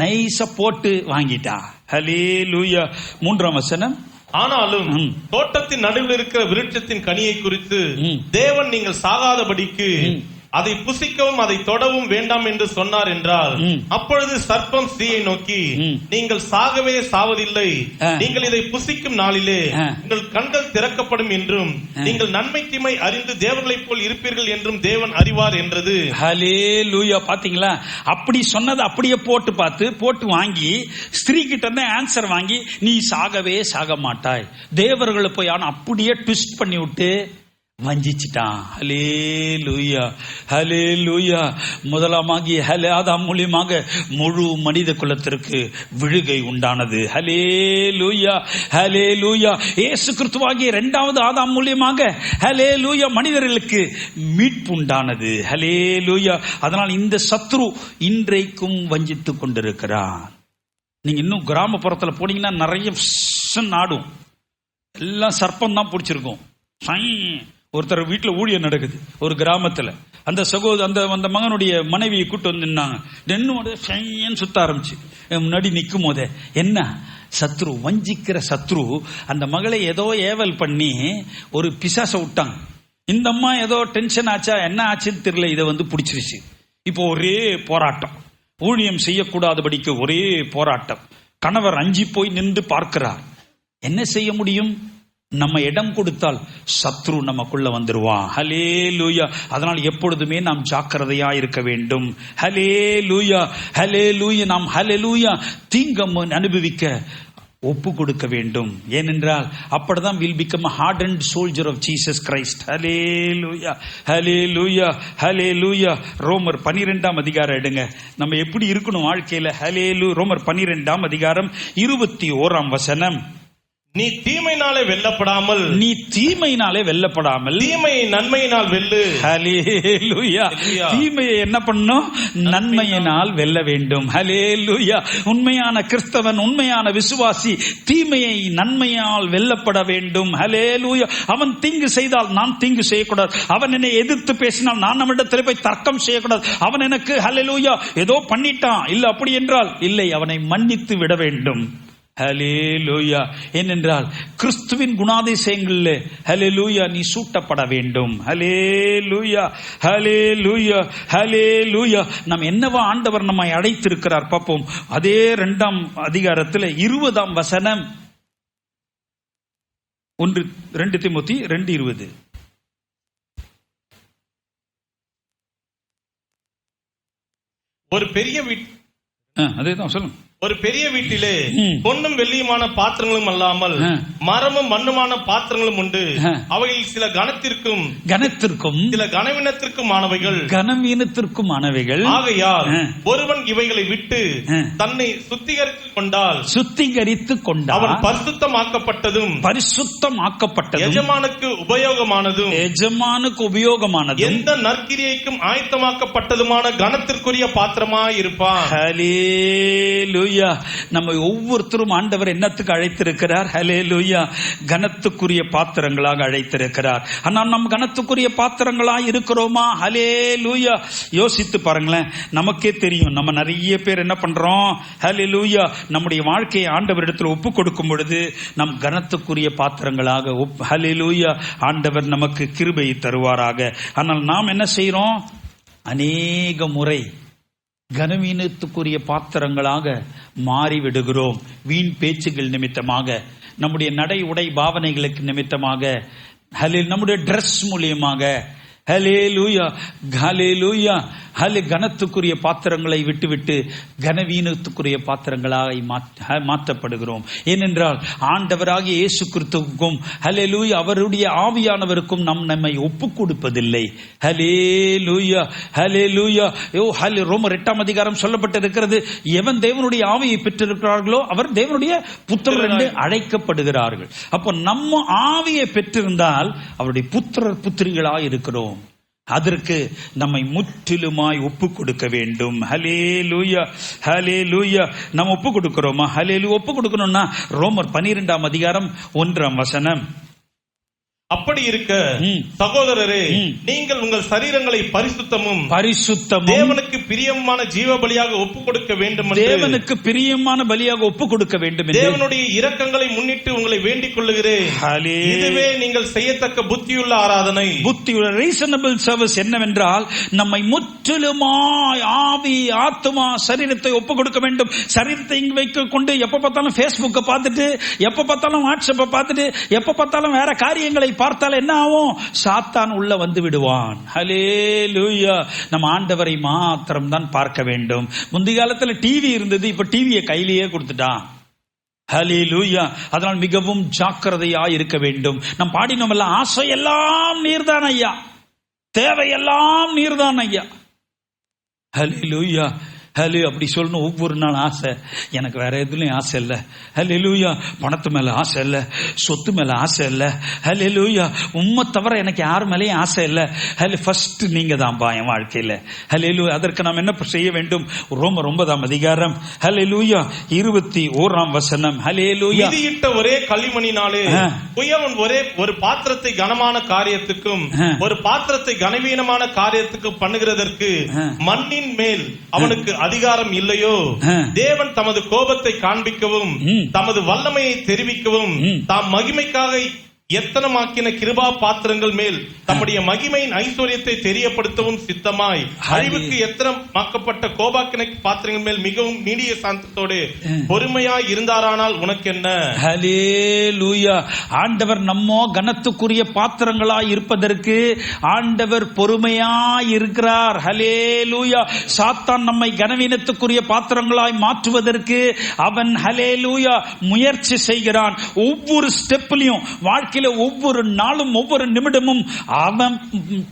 நைஸா போட்டு வாங்கிட்டா. ஹல்லேலூயா. 3ஆம் வசனம். ஆனாலும் தோட்டத்தின் நடுவில் இருக்கிற விருட்சத்தின் கனியை குறித்து தேவன் நீங்கள் சாகாதபடிக்கு அதை புசிக்கவும் அதை தொடவும் வேண்டாம் என்று சொன்னார் என்றால், அப்பொழுது சர்ப்பம் ஸ்திரீயை நோக்கி, நீங்கள் சாகவே சாவதில்லை, நீங்கள் இதை புசிக்கும் நாளிலே உங்கள் கண்கள் திறக்கப்படும் என்றும் நீங்கள் நன்மை தீமை அறிந்து தேவர்களைப் போல் இருப்பீர்கள் என்றும் தேவன் அறிவார் என்றது. ஹல்லேலூயா. பாத்தீங்களா, அப்படி சொன்னது அப்படியே போட்டு பார்த்து போட்டு வாங்கி ஸ்திரீ கிட்ட இருந்து ஆன்சர் வாங்கி, நீ சாகவே சாக மாட்டாய், தேவர்களை போய் ஆனா அப்படியே ட்விஸ்ட் பண்ணி விட்டு வஞ்சிச்சிட்டான். ஹல்லேலூயா, ஹல்லேலூயா. முதலாமாகிய ஆதாம் மூலியமாக முழு மனித குலத்திற்கு விழுகை உண்டானது. ஹல்லேலூயா, ஹல்லேலூயா. இயேசு கிறிஸ்துவாகிய 2வது ஆதாம் மூலியமாக ஹல்லேலூயா மனிதர்களுக்கு மீட்பு உண்டானது. ஹல்லேலூயா. அதனால் இந்த சத்ரு இன்றைக்கும் வஞ்சித்துக் கொண்டிருக்கிறான். நீங்க இன்னும் கிராமப்புறத்தில் போனீங்கன்னா நிறைய நாடும் எல்லாம் சர்ப்பம் தான் பிடிச்சிருக்கும். ஒருத்தர் வீட்டுல ஊழியம் நடக்குது ஒரு கிராமத்துல, அந்த அந்த மகனுடைய மனைவியை கூட்டு வந்து நின்னாங்க, சுத்த ஆரம்பிச்சு முன்னாடி நிக்கும் போதே என்ன சத்ரு, வஞ்சிக்கிற சத்ரு அந்த மகளை ஏதோ ஏவல் பண்ணி ஒரு பிசாச விட்டாங்க. இந்த அம்மா ஏதோ டென்ஷன் ஆச்சா என்ன ஆச்சுன்னு தெரியல, இதை வந்து பிடிச்சிருச்சு. இப்போ ஒரே போராட்டம், ஊழியம் செய்யக்கூடாதபடிக்கு ஒரே போராட்டம். கணவர் அஞ்சி போய் நின்று பார்க்கிறார். என்ன செய்ய முடியும்? நம்ம இடம் கொடுத்தால் சத்ரு நமக்குள்ள வந்துருவான். ஹல்லேலூயா. அதனால் எப்பொழுதுமே நாம் ஜாக்கிரதையா இருக்க வேண்டும். ஹல்லேலூயா, ஹல்லேலூயா. நாம் ஹல்லேலூயா தீங்கம் அனுபவிக்க ஒப்பு கொடுக்க வேண்டும். ஏனென்றால் அப்படிதான் will become a hardened soldier of Jesus Christ. ஹல்லேலூயா, ஹல்லேலூயா, ஹல்லேலூயா. ரோமர் 12ஆம் அதிகாரம் எடுங்க, நம்ம எப்படி இருக்கணும் வாழ்க்கையில. ஹல்லேலூயா. ரோமர் 12ஆம் அதிகாரம் 21ஆம் வசனம். நீ தீமையினாலே வெல்லப்படாமல், நீ தீமையினாலே வெல்லப்படாமல் தீமையை நன்மையினால் வெல்லு. ஹல்லேலூயா. தீமையை என்ன பண்ணும்? நன்மையினால் வெல்ல வேண்டும். ஹல்லேலூயா. உண்மையான கிறிஸ்தவன், உண்மையான விசுவாசி தீமையை நன்மையால் வெல்லப்பட வேண்டும். ஹல்லேலூயா. அவன் தீங்கு செய்தால் நான் தீங்கு செய்யக்கூடாது, அவன் என்னை எதிர்த்து பேசினால் நான் நம்மிடத்தில் போய் தர்க்கம் செய்யக்கூடாது. அவன் எனக்கு ஹல்லேலூயா ஏதோ பண்ணிட்டான் இல்ல அப்படி என்றால் இல்லை, அவனை மன்னித்து விட வேண்டும். ஹல்லேலூயா. ஏனென்றால் கிறிஸ்துவின் குணாதிசயங்களிலே ஹல்லேலூயா நீ சூட்டப்பட வேண்டும். ஹல்லேலூயா, ஹல்லேலூயா, ஹல்லேலூயா. நாம் என்னவா ஆண்டவர் நம்மை அழைத்திருக்கிறார் பார்ப்போம். அதே 2ஆம் அதிகாரத்தில் 20ஆம் வசனம், 2 தீமோத்தி 2:20. ஒரு பெரிய அதேதான் சொல்லுங்க. ஒரு பெரிய வீட்டிலே பொன்னும் வெள்ளியுமான பாத்திரங்களும் அல்லாமல் மரமும் மண்ணுமான பாத்திரங்களும் உண்டு. அவையில் சில கனத்திற்கும் சில கனவீனத்திற்கும் ஆனவைகள். ஆகையால் ஒருவன் இவைகளை விட்டு தன்னை சுத்திகரித்துக் கொண்டால் அவன் பரிசுத்தமாக்கப்பட்டதும் எஜமானுக்கு உபயோகமானதும் எந்த நற்கிரியைக்கும் ஆயத்தமாக்கப்பட்டதுமான கனத்திற்குரிய பாத்திரமாய் இருப்பான். ஹல்லேலூயா. நம்ம ஒவ்வொருத்தரும் ஆண்டவர் என்னத்துக்கு அழைத்திருக்கிறார்? ஹல்லேலூயா, கனத்துக்குரிய பாத்திரங்களாக அழைத்திருக்கிறார். ஆனால் நம் கனத்துக்குரிய பாத்திரங்களாக இருக்கிறோமா? ஹல்லேலூயா. யோசித்து பாருங்களேன், நமக்கே தெரியும். நம்ம நிறைய பேர் என்ன பண்றோம்? ஹல்லேலூயா, நம்முடைய வாழ்க்கையை ஆண்டவரிடத்தில் ஒப்பு கொடுக்கும் பொழுது நம் கனத்துக்குரிய பாத்திரங்களாக ஹல்லேலூயா ஆண்டவர் நமக்கு கிருபையை தருவாராக. ஆனால் நாம் என்ன செய்யறோம்? அநேக முறை கனவீனத்துக்குரிய பாத்திரங்களாக மாறிவிடுகிறோம். வீண் பேச்சுகள் நிமித்தமாக, நம்முடைய நடை உடை பாவனைகளுக்கு நிமித்தமாக, நம்முடைய டிரெஸ் மூலியமாக, ஹல்லேலூயா, ஹல்லேலூயா, கனத்துக்குரிய பாத்திரங்களை விட்டுவிட்டு கனவீனத்துக்குரிய பாத்திரங்களாக மாற்றப்படுகிறோம். ஏனென்றால் ஆண்டவராகிய இயேசு கிறிஸ்துவுக்கும் ஹல்லேலூயா அவருடைய ஆவியானவருக்கும் நம்மை ஒப்பு கொடுப்பதில்லை. ஹல்லேலூயா, ஹல்லேலூயா. ரோமர் 8ஆம் அதிகாரம் சொல்லப்பட்டிருக்கிறது, எவன் தேவனுடைய ஆவியை பெற்றிருக்கிறார்களோ அவர் தேவனுடைய புத்திரர் என்று அழைக்கப்படுகிறார்கள். அப்போ நம்ம ஆவியை பெற்றிருந்தால் அவருடைய புத்திரர் புத்திரிகளாய் இருக்கிறோம். அதற்கு நம்மை முற்றிலுமாய் ஒப்பு கொடுக்க வேண்டும். ஹல்லேலூயா, ஹல்லேலூயா. நம்ம ஒப்பு கொடுக்கிறோமா? ஹல்லேலூயா. ஒப்பு கொடுக்கணும்னா ரோமர் 12ஆம் அதிகாரம் 1ஆம் வசனம், அப்படி இருக்க சகோதரரே, நீங்கள் உங்கள் சரீரங்களை பரிசுத்தமும் தேவனுக்கு பிரியமான ஜீவ பலியாக ஒப்பு கொடுக்க வேண்டும். தேவனுக்கு பிரியமான பலியாக ஒப்பு கொடுக்க வேண்டும். தேவனுடைய இரக்கங்களை முன்னிட்டு உங்களை வேண்டிக் கொள்ளுகிறேன். இதுவே நீங்கள் செய்யத்தக்க புத்தியுள்ள ஆராதனை. புத்தியுள்ள ரீசனபிள் சர்வீஸ் என்னவென்றால் நம்மை முற்றிலுமாய் ஆவி ஆத்மா சரீரத்தை ஒப்பு கொடுக்க வேண்டும். சரீரத்தை இங்கு வைக்க கொண்டு எப்ப பார்த்தாலும் பேஸ்புக்கை பார்த்துட்டு, எப்ப பார்த்தாலும் வாட்ஸ்அப்பை பார்த்துட்டு, எப்ப பார்த்தாலும் வேற காரியங்களை பார்த்தால் என்ன ஆகும்? சாத்தான் உள்ள வந்து விடுவான். ஹல்லேலூயா. நம்ம ஆண்டவரை மாத்திரம் தான் பார்க்க வேண்டும். முந்தைய காலத்துல டிவி இருந்தது, இப்ப டிவியை கையிலேயே கொடுத்துட்டான். ஹல்லேலூயா. அதனால் மிகவும் ஜாக்கிரதையா இருக்க வேண்டும். நம் பாடினோம் எல்லாம், ஆசையெல்லாம் நீர்தான் ஐயா, தேவையெல்லாம் நீர்தான் ஐயா. ஹல்லேலூயா. ஹலே அப்படி சொல்லணும். ஒவ்வொரு நாள் ஆசை, எனக்கு வேற எதுலையும் ஆசை இல்லை. ஹல்லேலூயா. பணத்து மேல ஆசை இல்லை, சொத்து மேல ஆசை இல்லை. ஹல்லேலூயா. உம்மை தவிர எனக்கு யார் மேலேயும் ஆசை இல்லை. ஃபர்ஸ்ட் நீங்க தான்ப்பா என் வாழ்க்கையில. ஹல்லேலூயா. அதற்கு நாம் என்ன செய்ய வேண்டும்? ரோமர் 9ஆம் அதிகாரம் ஹல்லேலூயா 21ஆம் வசனம். ஹல்லேலூயா. மிதியிட்ட ஒரே களிமணினாலே குயவன் ஒரு பாத்திரத்தை கனமான காரியத்துக்கும் ஒரு பாத்திரத்தை கனவீனமான காரியத்துக்கும் பண்ணுகிறதற்கு மண்ணின் மேல் அவனுக்கு அதிகாரம் இல்லையோ? தேவன் தமது கோபத்தை காண்பிக்கவும் தமது வல்லமையை தெரிவிக்கவும் தாம் மகிமைக்காக எத்தனமாக்கின கிருபா பாத்திரங்கள் மேல் தம்முடைய மகிமையின் ஐஸ்வர்யத்தை தெரியப்படுத்தவும் சித்தமாய் அழிவுக்கு எத்தனமாக்கப்பட்ட கோபாக்கின பாத்திரங்கள் மேல் மிகவும் நீடிய சாந்தத்தோடு பொறுமையாய் இருந்தாரானால் உனக்கு என்ன? ஹல்லேலூயா. ஆண்டவர் நம்மோ கனத்துக்குரிய பாத்திரங்களாய் இருப்பதற்கு ஆண்டவர் பொறுமையாய் இருக்கிறார். ஹல்லேலூயா. சாத்தான் நம்மை கனவீனத்துக்குரிய பாத்திரங்களாய் மாற்றுவதற்கு அவன் ஹல்லேலூயா முயற்சி செய்கிறான். ஒவ்வொரு ஸ்டெப்லையும், வாழ்க்கை ஒவ்வொரு நாளும் ஒவ்வொரு நிமிடமும் அவன்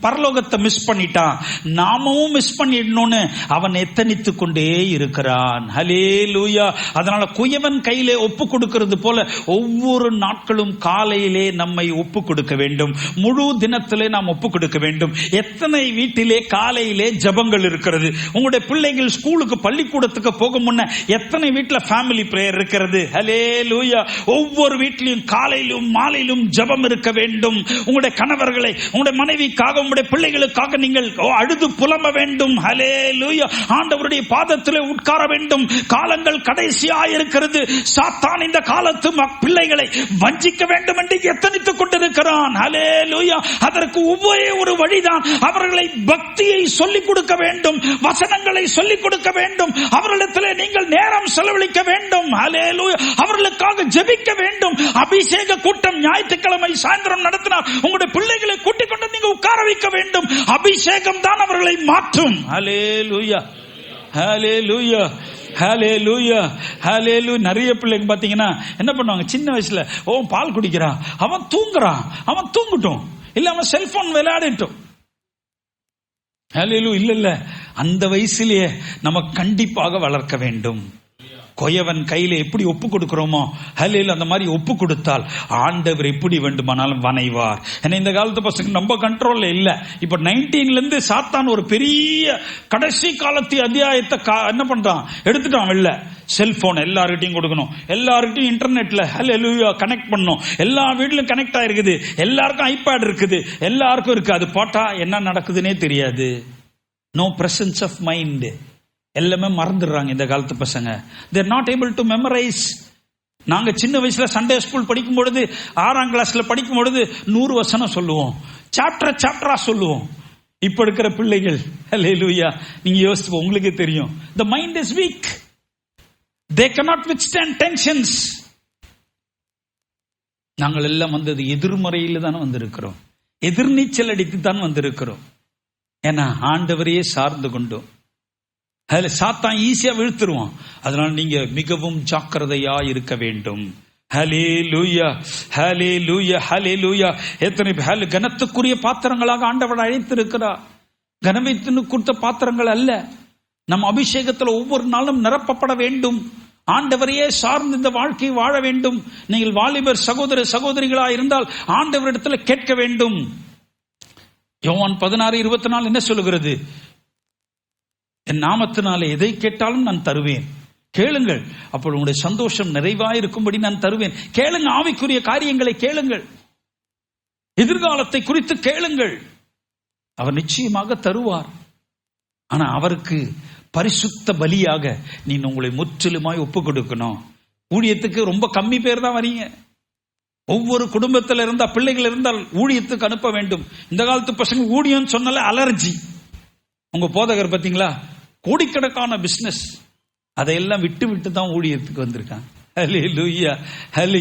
பரலோகத்தை மிஸ் பண்ணிட்டான். நாமும் மிஸ் பண்ணிடணும்னு அவன் எத்தனித்துக் கொண்டே இருக்கிறான். ஹல்லேலூயா. அதனால குயவன் கையிலே ஒப்பு கொடுக்கிறது போல ஒவ்வொரு நாட்களும் காலையிலே நம்மை ஒப்பு கொடுக்க வேண்டும். முழு தினத்திலே நாம் ஒப்பு கொடுக்க வேண்டும். எத்தனை வீட்டிலே காலையிலே ஜபங்கள் இருக்கிறது? உங்களுடைய பிள்ளைகள் ஸ்கூலுக்கு பள்ளிக்கூடத்துக்கு போக முன்ன எத்தனை வீட்டில் ஃபேமிலி பிரேயர் இருக்கிறது? ஹல்லேலூயா. ஒவ்வொரு வீட்டிலும் காலையிலும் மாலையிலும் ஜெபம் இருக்க வேண்டும். உங்களுடைய கணவர்களை, உங்களுடைய மனைவிக்காக, உங்களுடைய பிள்ளைகளுக்காக நீங்கள் அழுது புலம்ப வேண்டும். ஹல்லேலூயா. ஆண்டவருடைய பாதத்திலே உட்கார வேண்டும். காலங்கள் கடைசியாக இருக்கிறது. சாத்தான் இந்த காலத்து பிள்ளைகளை வஞ்சிக்க வேண்டும் என்று எத்தனித்துக் கொண்டிருக்கிறான். ஹல்லேலூயா. அதற்கு ஒவ்வொரு ஒரு வழிதான், அவர்களை பக்தியை சொல்லிக் கொடுக்க வேண்டும், வசனங்களை சொல்லிக் கொடுக்க வேண்டும், அவர்களிடத்திலே நீங்கள் நேரம் செலவழிக்க வேண்டும். ஹல்லேலூயா. அவர்களுக்காக ஜெபிக்க வேண்டும். அபிஷேக கூட்டம் ஞாயிற்றுக்கிழமை சாயந்தரம் நடத்தினார். உங்களுடைய பிள்ளைகளை கூட்டிக் கொண்டு நீங்க உட்கார வைக்க வேண்டும். அபிஷேகம் தான் அவர்களை மாற்றும். ஹல்லேலூயா, ஹல்லேலூயா, ஹல்லேலூயா, ஹல்லேலூயா. நிறைய பிள்ளைங்க பாத்தீங்கன்னா என்ன பண்ணுவாங்க, சின்ன வயசுல பால் குடிக்கிறான், அவன் தூங்குறான், அவன் தூங்கட்டும், இல்ல அவன் செல்போன் விளையாடட்டும். ஹல்லேலூயா. இல்ல அந்த வயசுலயே நம்ம கண்டிப்பாக வளர்க்க வேண்டும். கொயவன் கையில எப்படி ஒப்பு கொடுக்கிறோமோ, ஹல்லேலூயா, அந்த மாதிரி ஒப்பு கொடுத்தால் ஆண்டவர் எப்படி வேண்டுமானாலும் வணைவார். ஏன்னா இந்த காலத்து பசங்க நம்ம கண்ட்ரோல்ல இல்ல. இப்ப 19ல இருந்து சாத்தான் ஒரு பெரிய கடைசி காலத்து அத்தியாயத்தை என்ன பண்றான், எடுத்துட்டான் வெளில. செல்போன் எல்லார்கிட்டையும் கொடுக்கணும், எல்லார்கிட்டையும் இன்டர்நெட்ல ஹல்லேலூயா கனெக்ட் பண்ணணும், எல்லா வீட்லயும் கனெக்ட் ஆயிருக்குது, எல்லாருக்கும் ஐபேட் இருக்குது, எல்லாருக்கும் இருக்கு. அது போட்டா என்ன நடக்குதுன்னே தெரியாது. No presence of mind. எல்லாமே மறந்துடுறாங்க இந்த காலத்து பசங்க. they are not able to memorize. நாங்க சின்ன வயசுல சண்டே ஸ்கூல் படிக்கும் பொழுது, 6ஆம் கிளாஸ்ல படிக்கும் பொழுது 100 வசனம் சொல்லுவோம், சாப்டரா சொல்லுவோம். இப்ப இருக்கிற பிள்ளைகள் ஹல்லேலூயா, நீங்க யோசிச்சு உங்களுக்கே தெரியும், the mind is weak, they cannot withstand tensions. நாங்கள் எல்லாம் வந்தது எதிர்மறையில தானே வந்திருக்கிறோம், எதிர்நீச்சல் அடித்து தான் வந்திருக்கிறோம். ஏன்னா ஆண்டவரையே சார்ந்து கொண்டோம். அதுல சாத்தான் ஈஸியா வீழ்த்துருவான். அதனால நீங்க மிகவும் ஜாக்கிரதையா இருக்க வேண்டும். ஹல்லேலூயா, ஹல்லேலூயா, ஹல்லேலூயா. எத்தனை கனத்துக்குரிய பாத்திரங்களாக ஆண்டவர் அழைத்திருக்கிறார். கனவைத்து கொடுத்த பாத்திரங்கள் அல்ல. நம் அபிஷேகத்துல ஒவ்வொரு நாளும் நிரப்பப்பட வேண்டும். ஆண்டவரையே சார்ந்து இந்த வாழ்க்கையை வாழ வேண்டும். நீங்கள் வாலிபர் சகோதர சகோதரிகளா இருந்தால் ஆண்டவரிடத்துல கேட்க வேண்டும். யோவான் 16:24 என்ன சொல்லுகிறது? என் நாமத்தினாலே எதை கேட்டாலும் நான் தருவேன், கேளுங்கள், அப்போ உங்களுடைய சந்தோஷம் நிறைவாயிருக்கும்படி நான் தருவேன். கேளுங்க, ஆவிக்குரிய காரியங்களை கேளுங்கள், எதிர்காலத்தை குறித்து கேளுங்கள், அவர் நிச்சயமாக தருவார். ஆனா அவருக்கு பரிசுத்த பலியாக நீ உங்களை முற்றிலுமாய் ஒப்பு கொடுக்கணும். ஊழியத்துக்கு ரொம்ப கம்மி பேர் தான் வரீங்க. ஒவ்வொரு குடும்பத்தில் இருந்தால், பிள்ளைகள் இருந்தால் ஊழியத்துக்கு அனுப்ப வேண்டும். இந்த காலத்து பசங்க ஊழியம் சொன்னால அலர்ஜி. உங்க போதகர் பாத்தீங்களா, கோடிக்கணக்கான பிசினஸ், அதையெல்லாம் விட்டு விட்டு தான் ஊழியத்துக்கு வந்திருக்காங்க. ஹல்லேலூயா.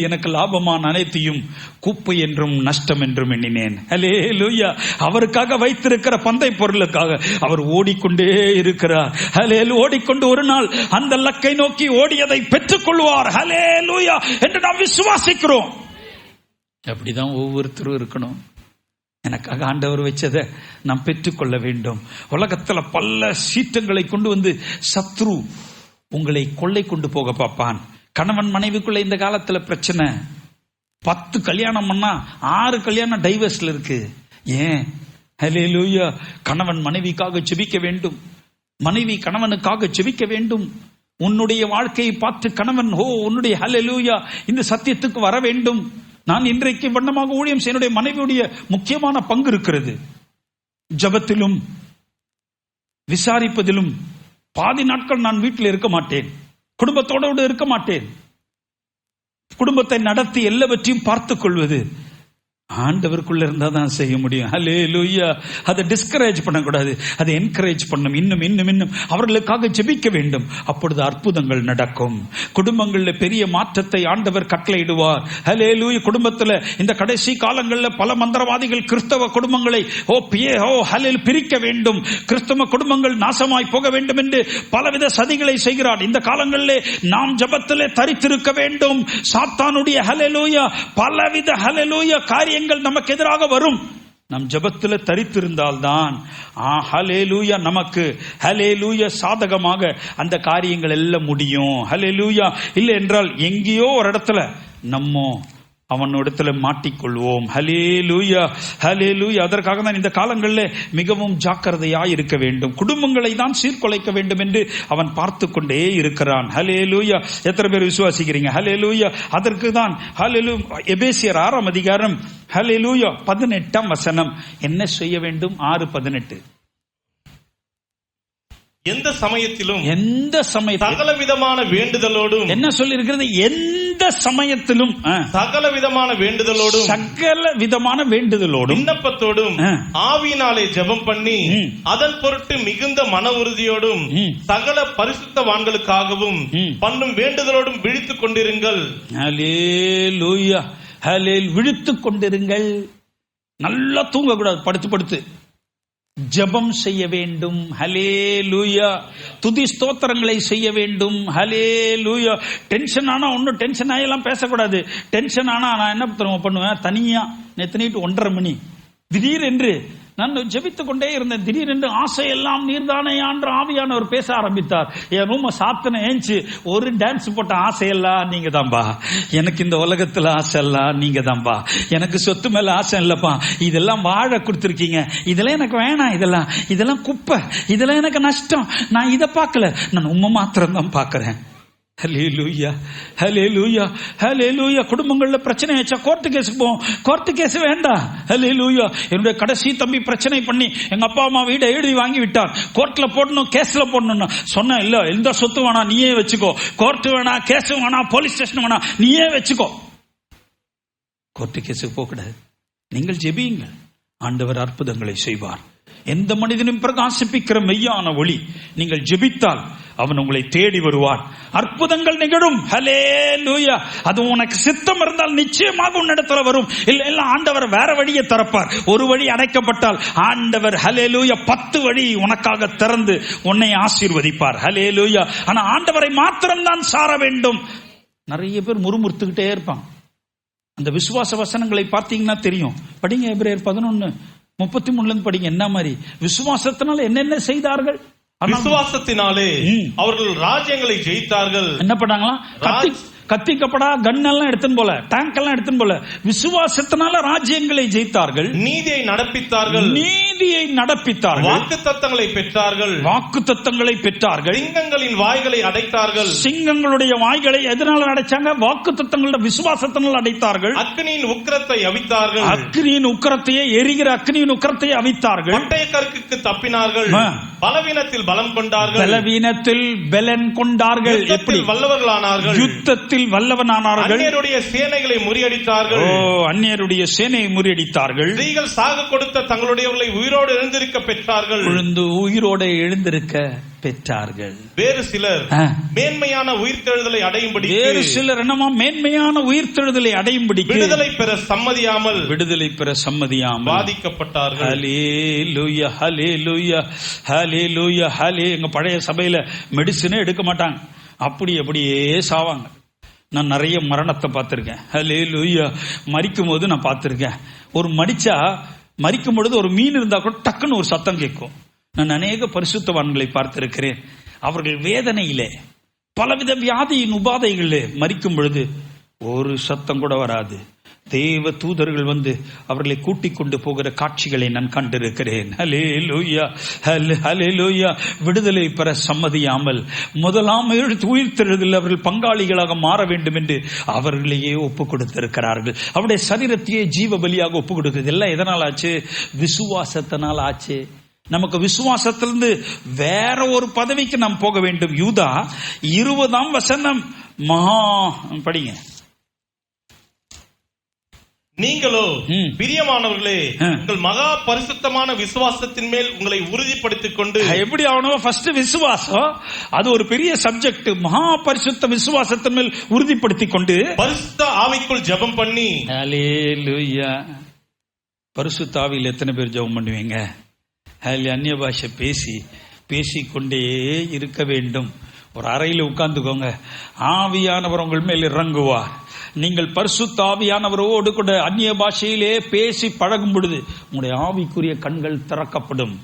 எனக்கு லாபமான அனைத்தையும் குப்பை என்றும் நஷ்டம் என்றும் எண்ணினேன். ஹல்லேலூயா. அவருக்காக வைத்திருக்கிற பந்தை பொருளுக்காக அவர் ஓடிக்கொண்டே இருக்கிறார். ஹல்லேலூயா. ஓடிக்கொண்டு ஒரு நாள் அந்த லக்கை நோக்கி ஓடியதை பெற்றுக் கொள்வார். ஹல்லேலூயா என்று நாம் விசுவாசிக்கிறோம். அப்படிதான் ஒவ்வொருத்தரும் இருக்கணும். எனக்காக ஆண்டவர் வச்சதை நாம் பெற்றுக்கொள்ள வேண்டும். உலகத்துல பல சீற்றங்களை கொண்டு வந்து சத்ரு உங்களை கொள்ளை கொண்டு போக பார்ப்பான். கணவன் மனைவிக்குள்ள இந்த காலத்துல பிரச்சனை. 10 கல்யாணம் பண்ணா 6 கல்யாணம் டைவர்ஸ்ல இருக்கு. ஏன்? ஹல்லேலூயா. கணவன் மனைவிக்காக ஜெபிக்க வேண்டும், மனைவி கணவனுக்காக ஜெபிக்க வேண்டும். உன்னுடைய வாழ்க்கையை பார்த்து கணவன் உன்னுடைய ஹல்லேலூயா இந்த சத்தியத்துக்கு வர வேண்டும். நான் இன்றைக்கு வண்ணமாக ஊழியம் செய்ய மனைவியுடைய முக்கியமான பங்கு இருக்கிறது. ஜபத்திலும் விசாரிப்பதிலும் பாதி நாட்கள் நான் வீட்டில் இருக்க மாட்டேன், குடும்பத்தோடு இருக்க மாட்டேன். குடும்பத்தை நடத்தி எல்லாவற்றையும் பார்த்துக் கொள்வது ஆண்டவருக்குள்ள இருந்தா தான் செய்ய முடியும். ஹல்லேலூயா. அதை டிஸ்கரேஜ் பண்ணக்கூடாது, அதை என்கரேஜ் பண்ணும். இன்னும் இன்னும் இன்னும் அவர்களுக்காக ஜெபிக்க வேண்டும். அப்பொழுது அற்புதங்கள் நடக்கும். குடும்பங்களில் பெரிய மாற்றத்தை ஆண்டவர் கட்டளையிடுவார். ஹல்லேலூயா. குடும்பத்தில் இந்த கடைசி காலங்களில் பல மந்திரவாதிகள் கிறிஸ்தவ குடும்பங்களை பிரிக்க வேண்டும், கிறிஸ்தவ குடும்பங்கள் நாசமாய் போக வேண்டும் என்று பலவித சதிகளை செய்கிறார். இந்த காலங்களிலே நாம் ஜெபத்திலே தரித்திருக்க வேண்டும். சாத்தானுடைய ஹல்லேலூயா பலவித ஹல்லேலூயா காரியங்கள் நமக்கு எதிராக வரும். நம் ஜெபத்தில் தரித்திருந்தால் தான் ஹல்லேலூயா நமக்கு ஹல்லேலூயா சாதகமாக அந்த காரியங்கள் எல்லாம் முடியும். ஹல்லேலூயா. இல்லை என்றால் எங்கேயோ ஒரு இடத்துல நம்ம அவனிடத்துல மாட்டிக்கொள்வோம். ஹல்லேலூயா, ஹல்லேலூயா. அதற்காக தான் இந்த காலங்களில் மிகவும் ஜாக்கிரதையாய் இருக்க வேண்டும். குடும்பங்களை தான் சீர்குலைக்க வேண்டும் என்று அவன் பார்த்து கொண்டே இருக்கிறான். ஹல்லேலூயா. எத்தனை பேர் விசுவாசிக்கிறீங்க? ஹல்லேலூயா. அதற்கு தான் ஹல்லேலூயா. எபேசியர் 6ஆம் அதிகாரம் ஹல்லேலூயா 18ஆம் வசனம் என்ன செய்ய வேண்டும்? 6:18. எந்த சமயத்திலும் சகல விதமான வேண்டுதலோடும், என்ன சொல்லி இருக்கிறது? எந்த சமயத்திலும் சகல விதமான வேண்டுதலோடும் விண்ணப்பத்தோடும் ஆவியினாலே ஜெபம் பண்ணி அதன் பொருட்டு மிகுந்த மன உறுதியோடும் சகல பரிசுத்தவான்களுக்காகவும் பண்ணும் வேண்டுதலோடும் விழித்துக் கொண்டிருங்கள். ஹல்லேலூயா, ஹல்லேலூயா. விழித்துக் கொண்டிருங்கள். நல்லா தூங்கக்கூடாது, படுத்து ஜெபம் செய்ய வேண்டும். ஹல்லேலூயா. துதி ஸ்தோத்திரங்களை செய்ய வேண்டும். ஹல்லேலூயா. டென்ஷன் ஆனா ஒன்னும் டென்ஷன் ஆகலாம் பேசக்கூடாது. டென்ஷன் ஆனா நான் என்ன பண்ணுவேன்? தனியா நேத்து நைட்டு 1:30 மணி திடீரென்று நான் ஜெபித்துக் கொண்டே இருந்தேன். திடீரென்று ஆசையெல்லாம் நீர்தானே என்று ஆவியானவர் பேச ஆரம்பித்தார். என் ரூம சாத்தன ஏஞ்சி ஒரு டான்ஸ் போட்ட ஆசையெல்லாம் நீங்க தான்பா, எனக்கு இந்த உலகத்துல ஆசை எல்லாம் நீங்க தான்பா, எனக்கு சொத்து மேல ஆசை இல்லப்பா, இதெல்லாம் வாழ கொடுத்துருக்கீங்க, இதெல்லாம் எனக்கு வேணாம், இதெல்லாம் குப்பை, இதெல்லாம் எனக்கு நஷ்டம், நான் இதை பார்க்கல, நான் உண்மை மாத்திரம் தான் பார்க்கிறேன். ஹல்லேலூயா, ஹல்லேலூயா, ஹல்லேலூயா. குடும்பங்கள்ல பிரச்சனை வச்சா கோர்ட்டு கேஸுக்கு போவோம். கோர்ட்டு கேஸ் வேண்டாம். ஹல்லேலூயா. என்னுடைய கடைசி தம்பி பிரச்சனை பண்ணி எங்க அப்பா அம்மா வீடை எழுதி வாங்கி விட்டார். கோர்ட்ல போடணும், கேஸ்ல போடணும் சொன்ன. இல்ல, எந்த சொத்து வேணா நீயே வச்சுக்கோ, கோர்ட்டு வேணா, கேஸ் வேணா, போலீஸ் ஸ்டேஷன் வேணா, நீயே வச்சுக்கோ. கோர்ட்டு கேஸுக்கு போக கூடாது. நீங்கள் ஜெபியுங்கள், ஆண்டவர் அற்புதங்களை செய்வார். எந்த மனிதனும் பிரகாசிப்பிக்கிற மெய்யான ஒளி. நீங்கள் ஜெபித்தால் அவன் உங்களை தேடி வருவான். அற்புதங்கள் நிகழும். ஹல்லேலூயா. அது உனக்கு சித்தம் இருந்தால் நிச்சயமாக உன்னிடத்துல வரும். இல்ல ஆண்டவர் வேற வழியை திறப்பார். ஒரு வழி அடைக்கப்பட்டால் ஆண்டவர் ஹல்லேலூயா 10 வழி உனக்காக திறந்து உன்னை ஆசீர்வதிப்பார். ஹல்லேலூயா. ஆனா ஆண்டவரை மாத்திரம் தான் சார வேண்டும். நிறைய பேர் முறுமுறுத்துக்கிட்டே இருப்பாங்க. அந்த விசுவாச வசனங்களை பார்த்தீங்கன்னா தெரியும். படிங்க, எபிரேயர் 11:33 படிங்க. என்ன மாதிரி விசுவாசத்தினால என்னென்ன செய்தார்கள்? விசுவாசத்தினாலே அவர்கள் ராஜ்யங்களை ஜெயித்தார்கள். என்ன பண்ணாங்களா? கத்திக்கப்படா கன் எல்லாம் எடுத்துன்னு போல, டேங்க் எல்லாம் எடுத்துன்னு போல, விசுவாசத்தினால ராஜ்யங்களை ஜெயித்தார்கள், நீதியை நடப்பித்தார்கள், வாக்குத்தத்தங்களை பெற்றார்கள், சிங்கங்களின் வாய்களை அடைத்தார்கள். சிங்கங்களுடைய வாய்களை எதனால அடைச்சாங்க? வாக்குத்தத்தங்களோட விசுவாசத்தினால் அடைத்தார்கள். அக்னியின் உக்கிரத்தை அவித்தார்கள். அக்னியின் உக்கிரத்தையே, எரிகிற அக்னியின் உக்கிரத்தை அவித்தார்கள். பட்டயக்கருக்கு தப்பினார்கள். பலவீனத்தில் பலம் கொண்டார்கள். பலவீனத்தில் பலன் கொண்டார்கள். எப்படி? வல்லவர்களானார்கள். யுத்தத்தில் வல்லவனானார்கள். அந்நியருடைய சேனைகளை முறியடித்தார்கள். அந்நியருடைய சேனையை முறியடித்தார்கள். ஸ்திரீகள் சாக கொடுத்த தங்களுடையவர்களை உயிரோடு எழுந்திருக்க பெற்றார்கள். உயிரோடு எழுந்திருக்க பெற்றார்கள். வேறு சிலர் மேன்மையான உயிர்த்தெழுதலை அடையும்படி, வேறு சிலர் என்னமா மேன்மையான உயிர்த்தெழுதலை அடையும்படி விடுதலை பெற சம்மதியாமல் பாதிக்கப்பட்டார்கள். ஹல்லேலூயா, ஹல்லேலூயா, ஹல்லேலூயா, ஹல்லே. எங்க பழைய சபையில மெடிசினே எடுக்க மாட்டாங்க, அப்படியே சாவாங்க. நான் நிறைய மரணத்தை பார்த்திருக்கேன். ஹல்லேலூயா. மரிக்கும் போது நான் பார்த்திருக்கேன். ஒரு மரிக்கும் பொழுது ஒரு மீன் இருந்தா கூட டக்குன்னு ஒரு சத்தம் கேட்கும். நான் அநேக பரிசுத்தவான்களை பார்த்திருக்கிறேன். அவர்கள் வேதனையிலே, பலவித வியாதியின் உபாதைகளிலே மரிக்கும் பொழுது ஒரு சத்தம் கூட வராது. தேவ தூதர்கள் வந்து அவர்களை கூட்டிக் கொண்டு போகிற காட்சிகளை நான் கண்டிருக்கிறேன். ஹல்லேலூயா, ஹல்லேலூயா. விடுதலை பெற சம்மதியாமல் முதலாம் உயிர்த்தெழுதலில் அவர்கள் பங்காளிகளாக மாற வேண்டும் என்று அவர்களையே ஒப்பு கொடுத்திருக்கிறார்கள். அவருடைய சரீரத்தையே ஜீவ பலியாக ஒப்பு கொடுக்கிறது. எல்லாம் எதனால் ஆச்சு? விசுவாசத்தினால் ஆச்சு. நமக்கு விசுவாசத்திலிருந்து வேற ஒரு பதவிக்கு நாம் போக வேண்டும். யூதா 20ஆம் வசனம் படிங்க. நீங்களோ பிரியமானவர்களே, உங்கள் மகா பரிசுத்தமான விசுவாசத்தின் மேல் உங்களை உறுதிப்படுத்திக் கொண்டு. எப்படி ஆகணும்? ஃபர்ஸ்ட் விசுவாசம், அது ஒரு பெரிய சப்ஜெக்ட். மகா பரிசுத்த விசுவாசத்தின் மேல் உறுதிப்படுத்திக் கொண்டு பரிசுத்த ஆவிக்குள் ஜெபம் பண்ணி. ஹல்லேலூயா. பரிசுத்த ஆவியில் எத்தனை பேர் ஜெபம் பண்ணுவீங்க? அந்நிய பாஷை பேசிக்கொண்டே இருக்க வேண்டும். ஒரு அறையில் உட்கார்ந்துக்கோங்க, ஆவியானவர் உங்கள் மேல் இறங்குவார். நீங்கள் பரிசுத்த ஆவியானவரோடு கூட அந்நிய பாஷையிலே பேசி பழகும் பொழுது உங்களுடைய ஆவிக்குரிய கண்கள் திறக்கப்படும்.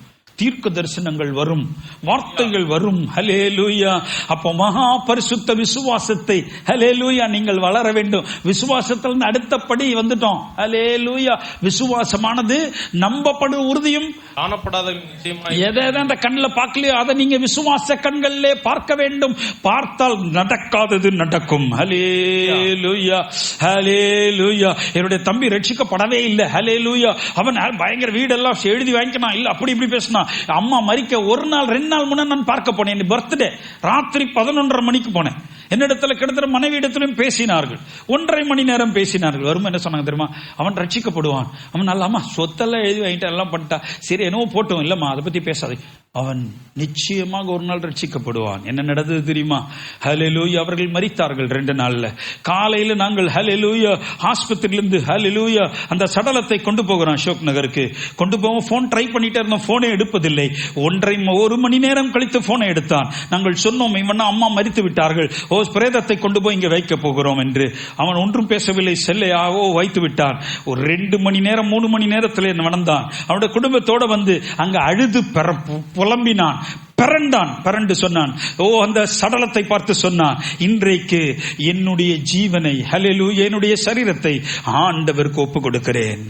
தீர்க்க தரிசனங்கள் வரும், வார்த்தைகள் வரும். ஹல்லேலூயா. அப்போ மகா பரிசுத்த விசுவாசத்தை ஹல்லேலூயா நீங்கள் வளர வேண்டும். விசுவாசத்தில் அடுத்தபடி வந்துட்டோம். ஹல்லேலூயா. விசுவாசமானது நம்பப்படும் உறுதியும் காணப்படாத நிச்சயமாய். எதை அந்த கண்ணில் பார்க்கலையோ அதை நீங்க விசுவாச கண்களிலே பார்க்க வேண்டும். பார்த்தால் நடக்காதது நடக்கும். ஹல்லேலூயா, ஹல்லேலூயா. என்னுடைய தம்பி ரட்சிக்கப்படவே இல்லை. ஹல்லேலூயா. அவன் பயங்கர வீடெல்லாம் எழுதி வாங்கிக்கணும், இல்ல அப்படி இப்படி பேசினா. அம்மா மரிக்க 1 நாள் 2 நாள் முன்ன நான் பார்க்க போனேன். என் பர்த்டே ராத்திரி 11:30 மணிக்கு போனேன். என்னிடத்துல கிட்டத்தட்ட மனைவி இடத்திலும் பேசினார்கள். 1.5 மணி நேரம் பேசினார்கள். வரும் என்ன சொன்னாங்க தெரியுமா? அவன் ரட்சிக்கப்படுவான். அவன் நல்ல சொத்தெல்லாம் எழுதி வாங்கிட்டு எல்லாம் பண்ணிட்டா, சரி என்னவோ போட்டோம், இல்லம்மா அதை பத்தி பேசாது. அவன் நிச்சயமாக ஒரு நாள் ரட்சிக்கப்படுவான். என்ன நடந்தது தெரியுமா? ஹல்லேலூயா. அவர்கள் மரித்தார்கள் 2 நாள்ல. காலையில நாங்கள் ஹல்லேலூயா ஆஸ்பத்திரியிலிருந்து ஹல்லேலூயா அந்த சடலத்தை கொண்டு போகிறோம் அசோக் நகருக்கு. கொண்டு போவோம். போன் ட்ரை பண்ணிட்டே இருந்தோம், போனே எடுப்பதில்லை. 1 மணி நேரம் கழித்து போனை எடுத்தான். நாங்கள் சொன்னோம், இவன் அம்மா மரித்து விட்டார்கள், பிரேதத்தை கொண்டு போய் இங்கே வைக்க போகிறோம் என்று. அவன் ஒன்றும் பேசவில்லை, செல்லையாவோ வைத்து விட்டான். ஒரு 2 மணி நேரம் 3 மணி நேரத்தில் வளர்ந்தான். அவனுடைய குடும்பத்தோட வந்து அங்க அழுது புலம்பினான், பரண்டு சொன்னான். அந்த சடலத்தை பார்த்து சொன்னான், இன்றைக்கு என்னுடைய ஜீவனை ஹல்லேலூயா என்னுடைய சரீரத்தை ஆண்டவருக்கு ஒப்பு கொடுக்கிறேன்.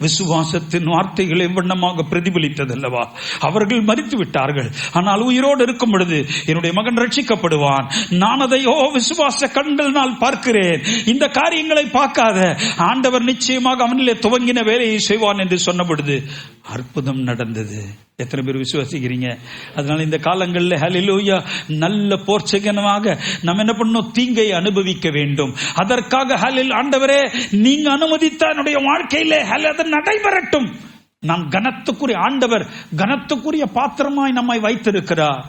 விசுவாசத்தின் வார்த்தைகளை வண்ணமாக பிரதிபலித்தது அல்லவா? அவர்கள் மரித்து விட்டார்கள், ஆனால் உயிரோடு இருக்கும் பொழுது என்னுடைய மகன் ரட்சிக்கப்படுவான். நான் அதை விசுவாச கண்களினால் பார்க்கிறேன். இந்த காரியங்களை பார்க்காத ஆண்டவர் நிச்சயமாக அவனிலே துவங்கின வேலையை செய்வான் என்று சொன்ன பொழுது அற்புதம் நடந்தது. எத்தனை பேர் விசுவாசிக்கிறீங்க? அதனால இந்த காலங்களில் ஹல்லேலூயா நல்ல போர்ச்சகனமாக நம்ம என்ன பண்ணணும்? தீங்கை அனுபவிக்க வேண்டும். அதற்காக ஆண்டவரே நீங்க அனுமதித்த என்னுடைய வாழ்க்கையிலே அது நடைபெறட்டும். நான் கனத்துக்குரிய ஆண்டவர் கனத்துக்குரிய பாத்திரமாய் நம்மை வைத்திருக்கிறார்.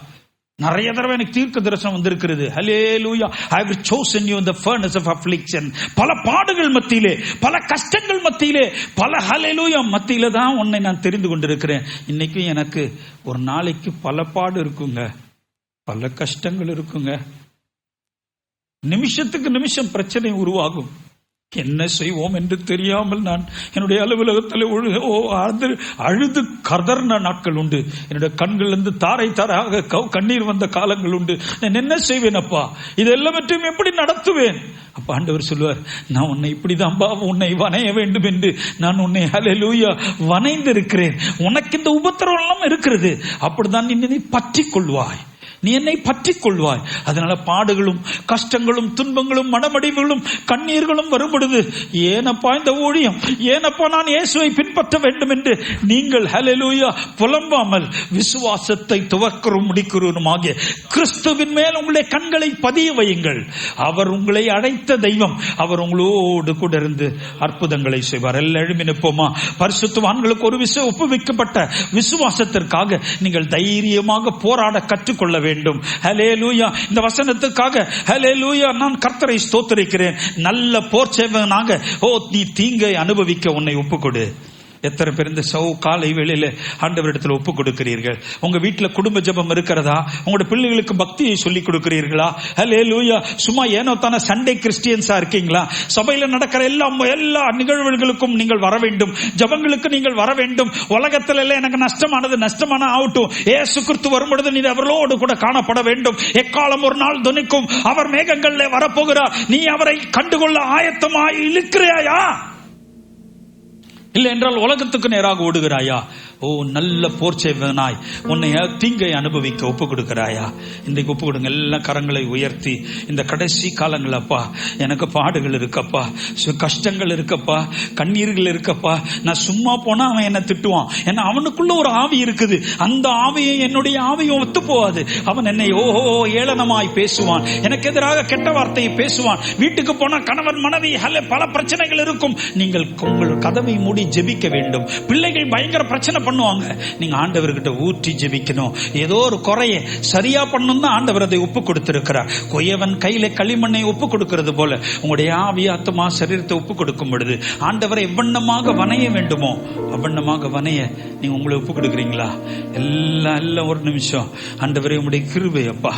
நிறைய தடவை எனக்கு தீர்க்க தரிசனம் வந்திருக்கிறது. ஹல்லேலூயா. I have chosen you in the furnace of affliction. பல பாடுகள் மத்தியிலே, பல கஷ்டங்கள் மத்தியிலே, பல ஹல்லேலூயா மத்தியில தான் உன்னை நான் தெரிந்து கொண்டிருக்கிறேன். இன்னைக்கு எனக்கு ஒரு நாளைக்கு பல பாடு இருக்குங்க, பல கஷ்டங்கள் இருக்குங்க. நிமிஷத்துக்கு நிமிஷம் பிரச்சனை உருவாகும். என்ன செய்வோம் என்று தெரியாமல் நான் என்னுடைய அலுவலகத்தில் அழுது கதர்ன நாட்கள் உண்டு. என்னுடைய கண்களிலிருந்து தாரை தாராக கண்ணீர் வந்த காலங்கள் உண்டு. நான் என்ன செய்வேன் அப்பா? இது எல்லாவற்றையும் எப்படி நடத்துவேன்? அப்ப ஆண்டவர் சொல்லுவார், நான் உன்னை இப்படிதான் உன்னை வணைய வேண்டும் என்று நான் உன்னை ஹல்லேலூயா வணைந்திருக்கிறேன். உனக்கு இந்த உபத்திரவம் எல்லாம் இருக்கிறது, அப்படிதான் நீ பற்றி கொள்வாய், நீ என்னை பற்றி கொள்வாய். அதனால பாடுகளும் கஷ்டங்களும் துன்பங்களும் மனமடிவுகளும் கண்ணீர்களும் வரும்பொழுது ஏனப்பா இந்த ஊழியம், ஏனப்பா நான் இயேசுவை பின்பற்ற வேண்டும் என்று நீங்கள் ஹல்லேலூயா புலம்பாமல் விசுவாசத்தை துவக்கரும் முடிக்கிறோமாகிய கிறிஸ்துவின் மேல் உங்களுடைய கண்களை பதிய வையுங்கள். அவர் உங்களை அழைத்த தெய்வம், அவர் உங்களோடு கூட இருந்து அற்புதங்களை செய்வார். எல்லாம் எழுப்பி நிற்போமா? பரிசுத்தவான்களுக்கு ஒரு விஷயம் ஒப்புவிக்கப்பட்ட விசுவாசத்திற்காக நீங்கள் தைரியமாக போராட கற்றுக்கொள்ள வேண்டும். ஹல்லேலூயா. இந்த வசனத்துக்காக ஹல்லேலூயா நான் கர்த்தரை ஸ்தோத்திரிக்கிறேன். நல்ல போர் சேவகனாக நீ தீங்கை அனுபவிக்க உன்னை ஒப்புக்கொடு. எத்தனை பேர் இந்த காலை வேளையில ஆண்டவரிடத்தில் ஒப்பு கொடுக்கிறீர்கள்? உங்க வீட்டுல குடும்ப ஜெபம் இருக்கிறதா? உங்களோட பிள்ளைகளுக்கு பக்தியை சொல்லிக் கொடுக்கிறீர்களா? ஹல்லேலூயா. சும்மா ஏனோ தானே சண்டே கிறிஸ்டியன்ஸா இருக்கீங்களா? சபையில நடக்கிற எல்லா நிகழ்வுகளுக்கும் நீங்கள் வர வேண்டும், ஜெபங்களுக்கு நீங்கள் வர வேண்டும். உலகத்துல எல்லாம் எனக்கு நஷ்டமான ஆகட்டும், இயேசு கிறிஸ்து வரும்பொழுது நீ அவர்களோடு கூட காணப்பட வேண்டும். எக்காலம் ஒரு நாள் துணிக்கும், அவர் மேகங்களிலே வரப்போகிறார். நீ அவரை கண்டுகொள்ள ஆயத்தமாய் இருக்கிறாயா? இல்லை என்றால் உலகத்துக்கு நேராக ஓடுகிறாயா? நல்ல போர்ச்சேவனாய் உன்னை தீங்கை அனுபவிக்க ஒப்பு கொடுக்கிறாயா? இன்றைக்கு ஒப்பு கொடுங்க. எல்லா கரங்களை உயர்த்தி, இந்த கடைசி காலங்கள் அப்பா எனக்கு பாடுகள் இருக்கப்பா, கஷ்டங்கள் இருக்கப்பா, கண்ணீர்கள் இருக்கப்பா. நான் சும்மா போனா அவன் என்ன திட்டுவான், ஏன்னா அவனுக்குள்ள ஒரு ஆவி இருக்குது. அந்த ஆவியை என்னுடைய ஆவியும் ஒத்து போவாது. அவன் என்னை ஏளனமாய் பேசுவான், எனக்கு எதிராக கெட்ட வார்த்தையை பேசுவான். வீட்டுக்கு போனா கணவன் மனைவி பல பிரச்சனைகள் இருக்கும். நீங்கள் உங்கள் கதவை மூடி ஜெபிக்க வேண்டும். பிள்ளைகள் பயங்கர பிரச்சனை பண்ணுவாங்க, நீங்க ஆண்டவர்கிட்ட ஊற்றி ஜெபிக்கணும். ஏதோ ஒரு குறைய சரியா பண்ணணும் தான் ஆண்டவர் அதை ஒப்பு கொடுத்திருக்கிறார். கொயவன் கையில களிமண்ணை ஒப்பு கொடுக்கிறது போல உங்களுடைய ஆவி ஆத்மா சரீரத்தை ஒப்பு கொடுக்கும் பொழுது ஆண்டவரை எவ்வண்ணமாக வணைய வேண்டுமோ அவ்வண்ணமாக வணைய நீங்க உங்களை ஒப்பு கொடுக்கிறீங்களா? எல்லாம் ஒரு நிமிஷம். ஆண்டவரே உங்களுடைய கிருபை அப்பா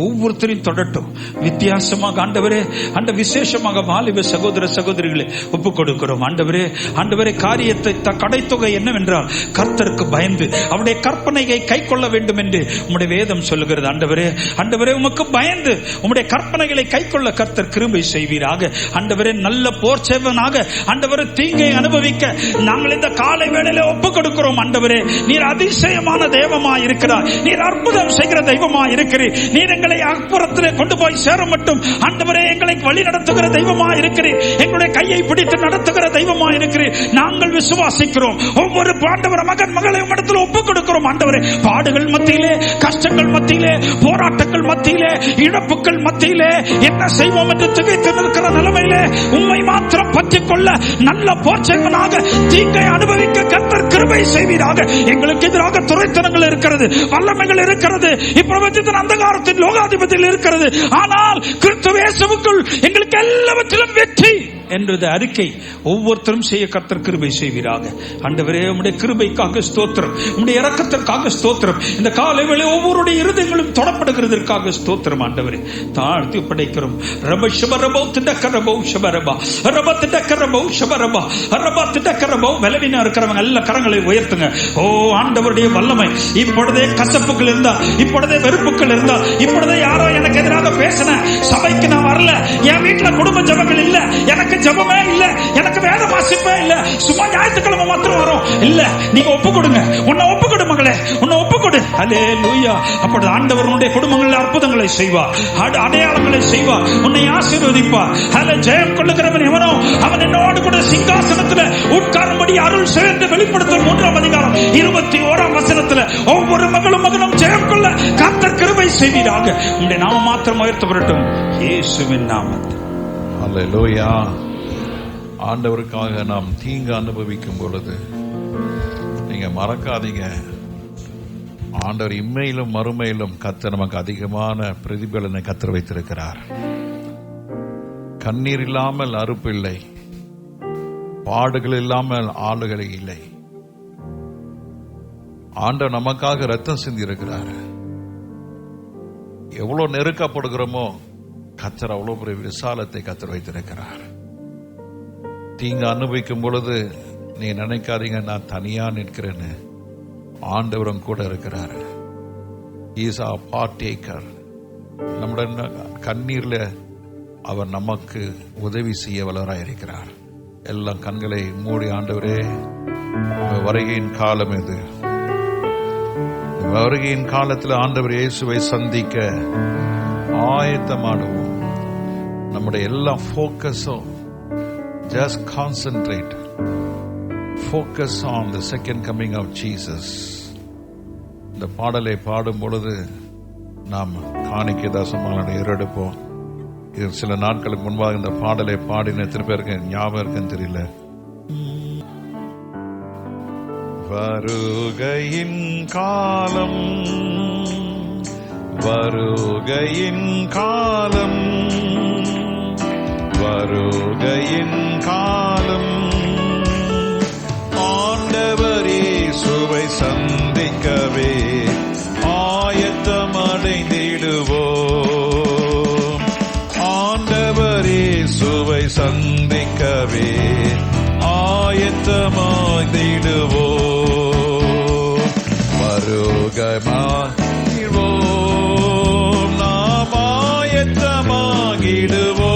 ஒவ்வொருத்தரையும் தொடட்டும். வித்தியாசமாக ஆண்டவரே, அந்த விசேஷமாக வாலிப சகோதர சகோதரிகளை ஒப்பு கொடுக்கிறோம். ஆண்டவரே காரியத்தை கடைத்தொகை என்னவென்றால் கர்த்தருக்கு பயந்து அவருடைய கற்பனையை கை கொள்ள வேண்டும் என்று உம்முடைய வேதம் சொல்லுகிறது. ஆண்டவரே, ஆண்டவரே, உமக்கு பயந்து உம்முடைய கற்பனைகளை கை கொள்ள கர்த்தர் கிருபை செய்வீராக. ஆண்டவரே, நல்ல போர் சேவனாக ஆண்டவரே தீங்கை அனுபவிக்க நாங்கள் இந்த காலை வேளையில ஒப்புக் கொடுக்கிறோம். ஆண்டவரே, நீர் அதிசயமான தெய்வமாய் இருக்கிறார். நீர் அற்புதம் செய்கிற தெய்வமாய் இருக்கிறீர். நீர் எங்களை அற்புதத்திலே கொண்டு போய் சேர மட்டும் ஆண்டவரே எங்களை வழி நடத்துகிற தெய்வமாய் இருக்கிறீர். எங்களுடைய கையை பிடித்து நடத்துகிற தெய்வமாய் இருக்கிறீர். நாங்கள் விசுவாசிக்கிறோம். ஒவ்வொரு ஆண்டவர மகன் மகளை உம்மிடத்தில் ஒப்புக் கொடுக்கிறோம். ஆண்டவரே, பாடுகள் மத்தியிலே, கஷ்டங்கள் மத்தியிலே, போராட்டங்கள் மத்தியிலே, இழப்புகள் மத்தியிலே என்ன செய்வோம் என்று திகைத்து நிற்கிற நிலைமையிலே உம்மை மாத்திரம் பற்றிக் கொள்ள நல்ல போர்ச்சேவனாக தீங்கை அனுபவிக்க கர்த்தர் கிருபை செய்வீராக. எங்களுக்கு எதிராக துரைத்தனங்கள் இருக்கிறது, வல்லமைகள் இருக்கிறது, இப்பிரபஞ்சத்தின் அந்தகாரத்தின் லோகாதிபதியில் இருக்கிறது. ஆனால் கிறிஸ்து இயேசுவுக்குள் எங்களுக்கு எல்லாவற்றிலும் வெற்றி என்றது அறிக்கை ஒவ்வொருத்தரும் செய்ய கர்த்தர் கிருபை செய்வீராக. ஆண்டவரே, உம்முடைய கிருபைக்காக ஸ்தோத்திரம், உம்முடைய இரக்கத்திற்காக ஸ்தோத்திரம். இந்த காலை வேளை ஒவ்வொருடைய இருதயங்களும் தொடப்படுகிறதற்காக ஸ்தோத்திரம். ஆண்டவரே, தாழ்த்தி படைக்கிறோம். ரப ஷபரபோ திடக்கரபோ ஷபரபா ரப திடக்கரபோ ஷபரபா ரப திடக்கரபோ. பலவீனம் இருக்கிறவங்க எல்லா கரங்களை உயர்த்துங்க. ஓ ஆண்டவருடைய வல்லமை! இப்பொழுதே கசப்புகள் இருந்தா, இப்பொழுதே வெறுப்புகள் இருந்தா, இப்பொழுதே யாரோ எனக்கு எதிராக பேசின சபைக்கு நான் வரல, என் வீட்டுல குடும்ப ஜபங்கள் இல்ல, எனக்கு ஜபமே இல்ல, எனக்கு வேத வாசிப்பே இல்ல, சும்மா ஞாயிற்றுக்கிழமை மாத்திரம் வரும் இல்ல, நீங்க ஒப்பு கொடுங்க. உன்னை ஒப்பு கொடு மகளே, உன்னை ஒப்பு கொடு. அல்லேலூயா. அப்பொழுது ஆண்டவர் உன்னுடைய குடும்பங்களில் அற்புதங்களை செய்வார், அடையாளங்களை செய்வார், உன்னை ஆசீர்வதிப்பார். அல்ல, ஜெயம் கொள்ளுகிறவன் எவனோ அவன் என்னோடு கூட சிங்காசனத்தில் உட்காரும்படி அருள் சேர்ந்து வெளிப்படுத்தும் 3ஆம் அதிகாரம் 21ஆம் வசனத்தில் ஒவ்வொரு மகளும் மகனும் ஜெயம் கொள்ள கர்த்தர் கிருபை செய்வீராக. உன்னுடைய நாமம் மாத்திரம் உயர்த்தப்படட்டும் இயேசுவின் நாமத்தில். அல்லேலூயா. ஆண்டவருக்காக நாம் தீங்கு அனுபவிக்கும் பொழுது நீங்க மறக்காதீங்க, ஆண்டவர் இம்மையிலும் மறுமையிலும் கர்த்தர் நமக்கு அதிகமான பிரதிபலனை கர்த்தர் வைத்திருக்கிறார். கண்ணீர் இல்லாமல் அறுப்பில்லை, பாடுகள் இல்லாமல் ஆளுகளை இல்லை. ஆண்டவர் நமக்காக ரத்தம் சிந்தி இருக்கிறார். எவ்வளவு நெருக்கப்படுகிறோமோ கர்த்தர் அவ்வளவு பெரிய விசாலத்தை கர்த்தர் வைத்திருக்கிறார். தீங்கு அனுபவிக்கும் பொழுது நீ நினைக்காதீங்க நான் தனியா நிற்கிறேன்னு. ஆண்டவரும் கூட இருக்கிறார். Is a partaker. நம்முடைய கண்ணீர்ல அவர் நமக்கு உதவி செய்ய வல்லவராய் இருக்கிறார். எல்லாம் கண்களை மூடி, ஆண்டவரே வருகையின் காலம் இது, வருகையின் காலத்தில் ஆண்டவர் இயேசுவை சந்திக்க ஆயத்தமாடுவோம். நம்முடைய எல்லா ஃபோக்கஸும் just concentrate, focus on the second coming of Jesus. இந்த பாடலை பாடும் பொழுது நாம் காணிக்கை தாசமாக ஏறெடுப்போம். இது சில நாட்களுக்கு முன்பாக இந்த பாடலை பாடின எத்தனை பேருக்கு ஞாபகம் இருக்குன்னு தெரியல. வருகையின் காலம், வருகையின் காலம், வருகையின் காலம், ஆண்டவர் இயேசுவை சந்திக்கவே ஆயத்தமடைந்திடுவோம். ஆண்டவர் இயேசுவை சந்திக்கவே ஆயத்தமாகிடுவோம். வருகைமாகிடுவோம், நாம் ஆயத்தமாகிடுவோம்.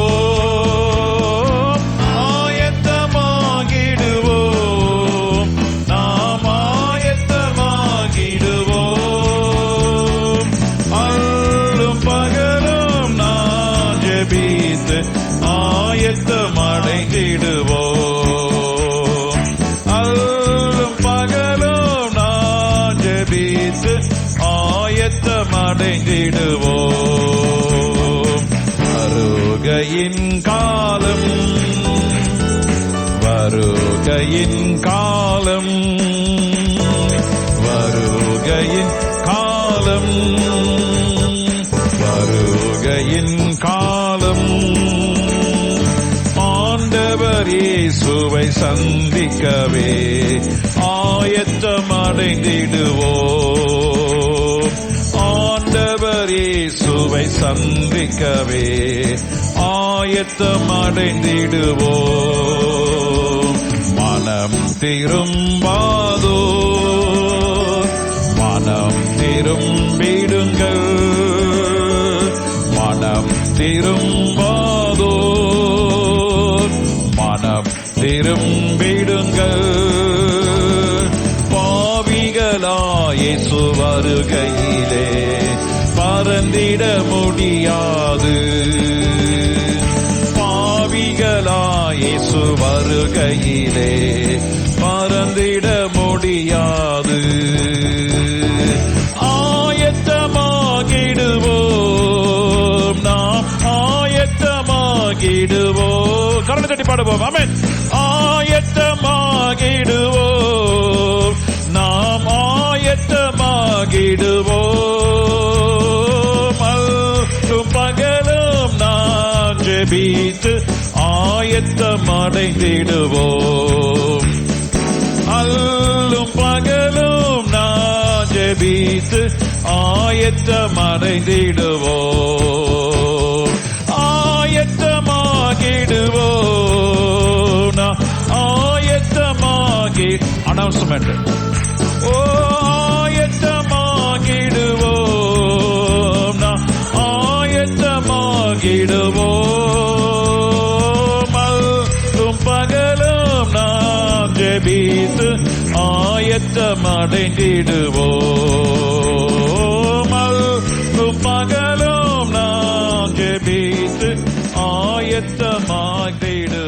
வருகையின் காலம், வருகையின் காலம், வருகையின் காலம், வருகையின் காலம், ஆண்டவர் இயேசுவை சந்திக்கவே ஆயத்தமடைந்திடுவோம். ஆண்டவர் இயேசுவை சந்திக்கவே ஆயத்தமடைந்திடுவோம். மனம் திரும்பாதோ, மனம் திரும்பிடுங்கள், மனம் திரும்பாதோ, மனம் திரும்பிடுங்கள். பாவிகளாயேசு வருகையிலே பறந்திட முடியாது, பாவிகளாயேசு வருகையிலே பறந்திட முடியாது. ஆயத்தமாகிடுவோம், நாம் ஆயத்தமாகிடுவோம். கரண்ட் தட்டி பாடுவோம். ஆமென். ஆயத்தமாகிடுவோம், நாம் ஆயத்தமாகிடுவோம். அல்லும் பகலும் நாம் ஜெபித்து ஆயத்தமடைந்திடுவோம். அல்லும் பகலும் நாம் ஜெபித்து ஆயத்தமடைந்திடுவோம். ஆயத்தமாகிடுவோம், நாம் ஆயத்தமாகி. அனௌன்ஸ்மெண்ட். ஓ ஆயத்தமாகிடுவோம், நாம் ஆயத்தமாகிடுவோம். அல்லும் பகலும் நாம் ஜெபித்து ஆயத்தமடைந்திடுவோம். அல்லும் பகலும் நாம் ஜெபித்து ஆயத்தமாகிடுவோம்.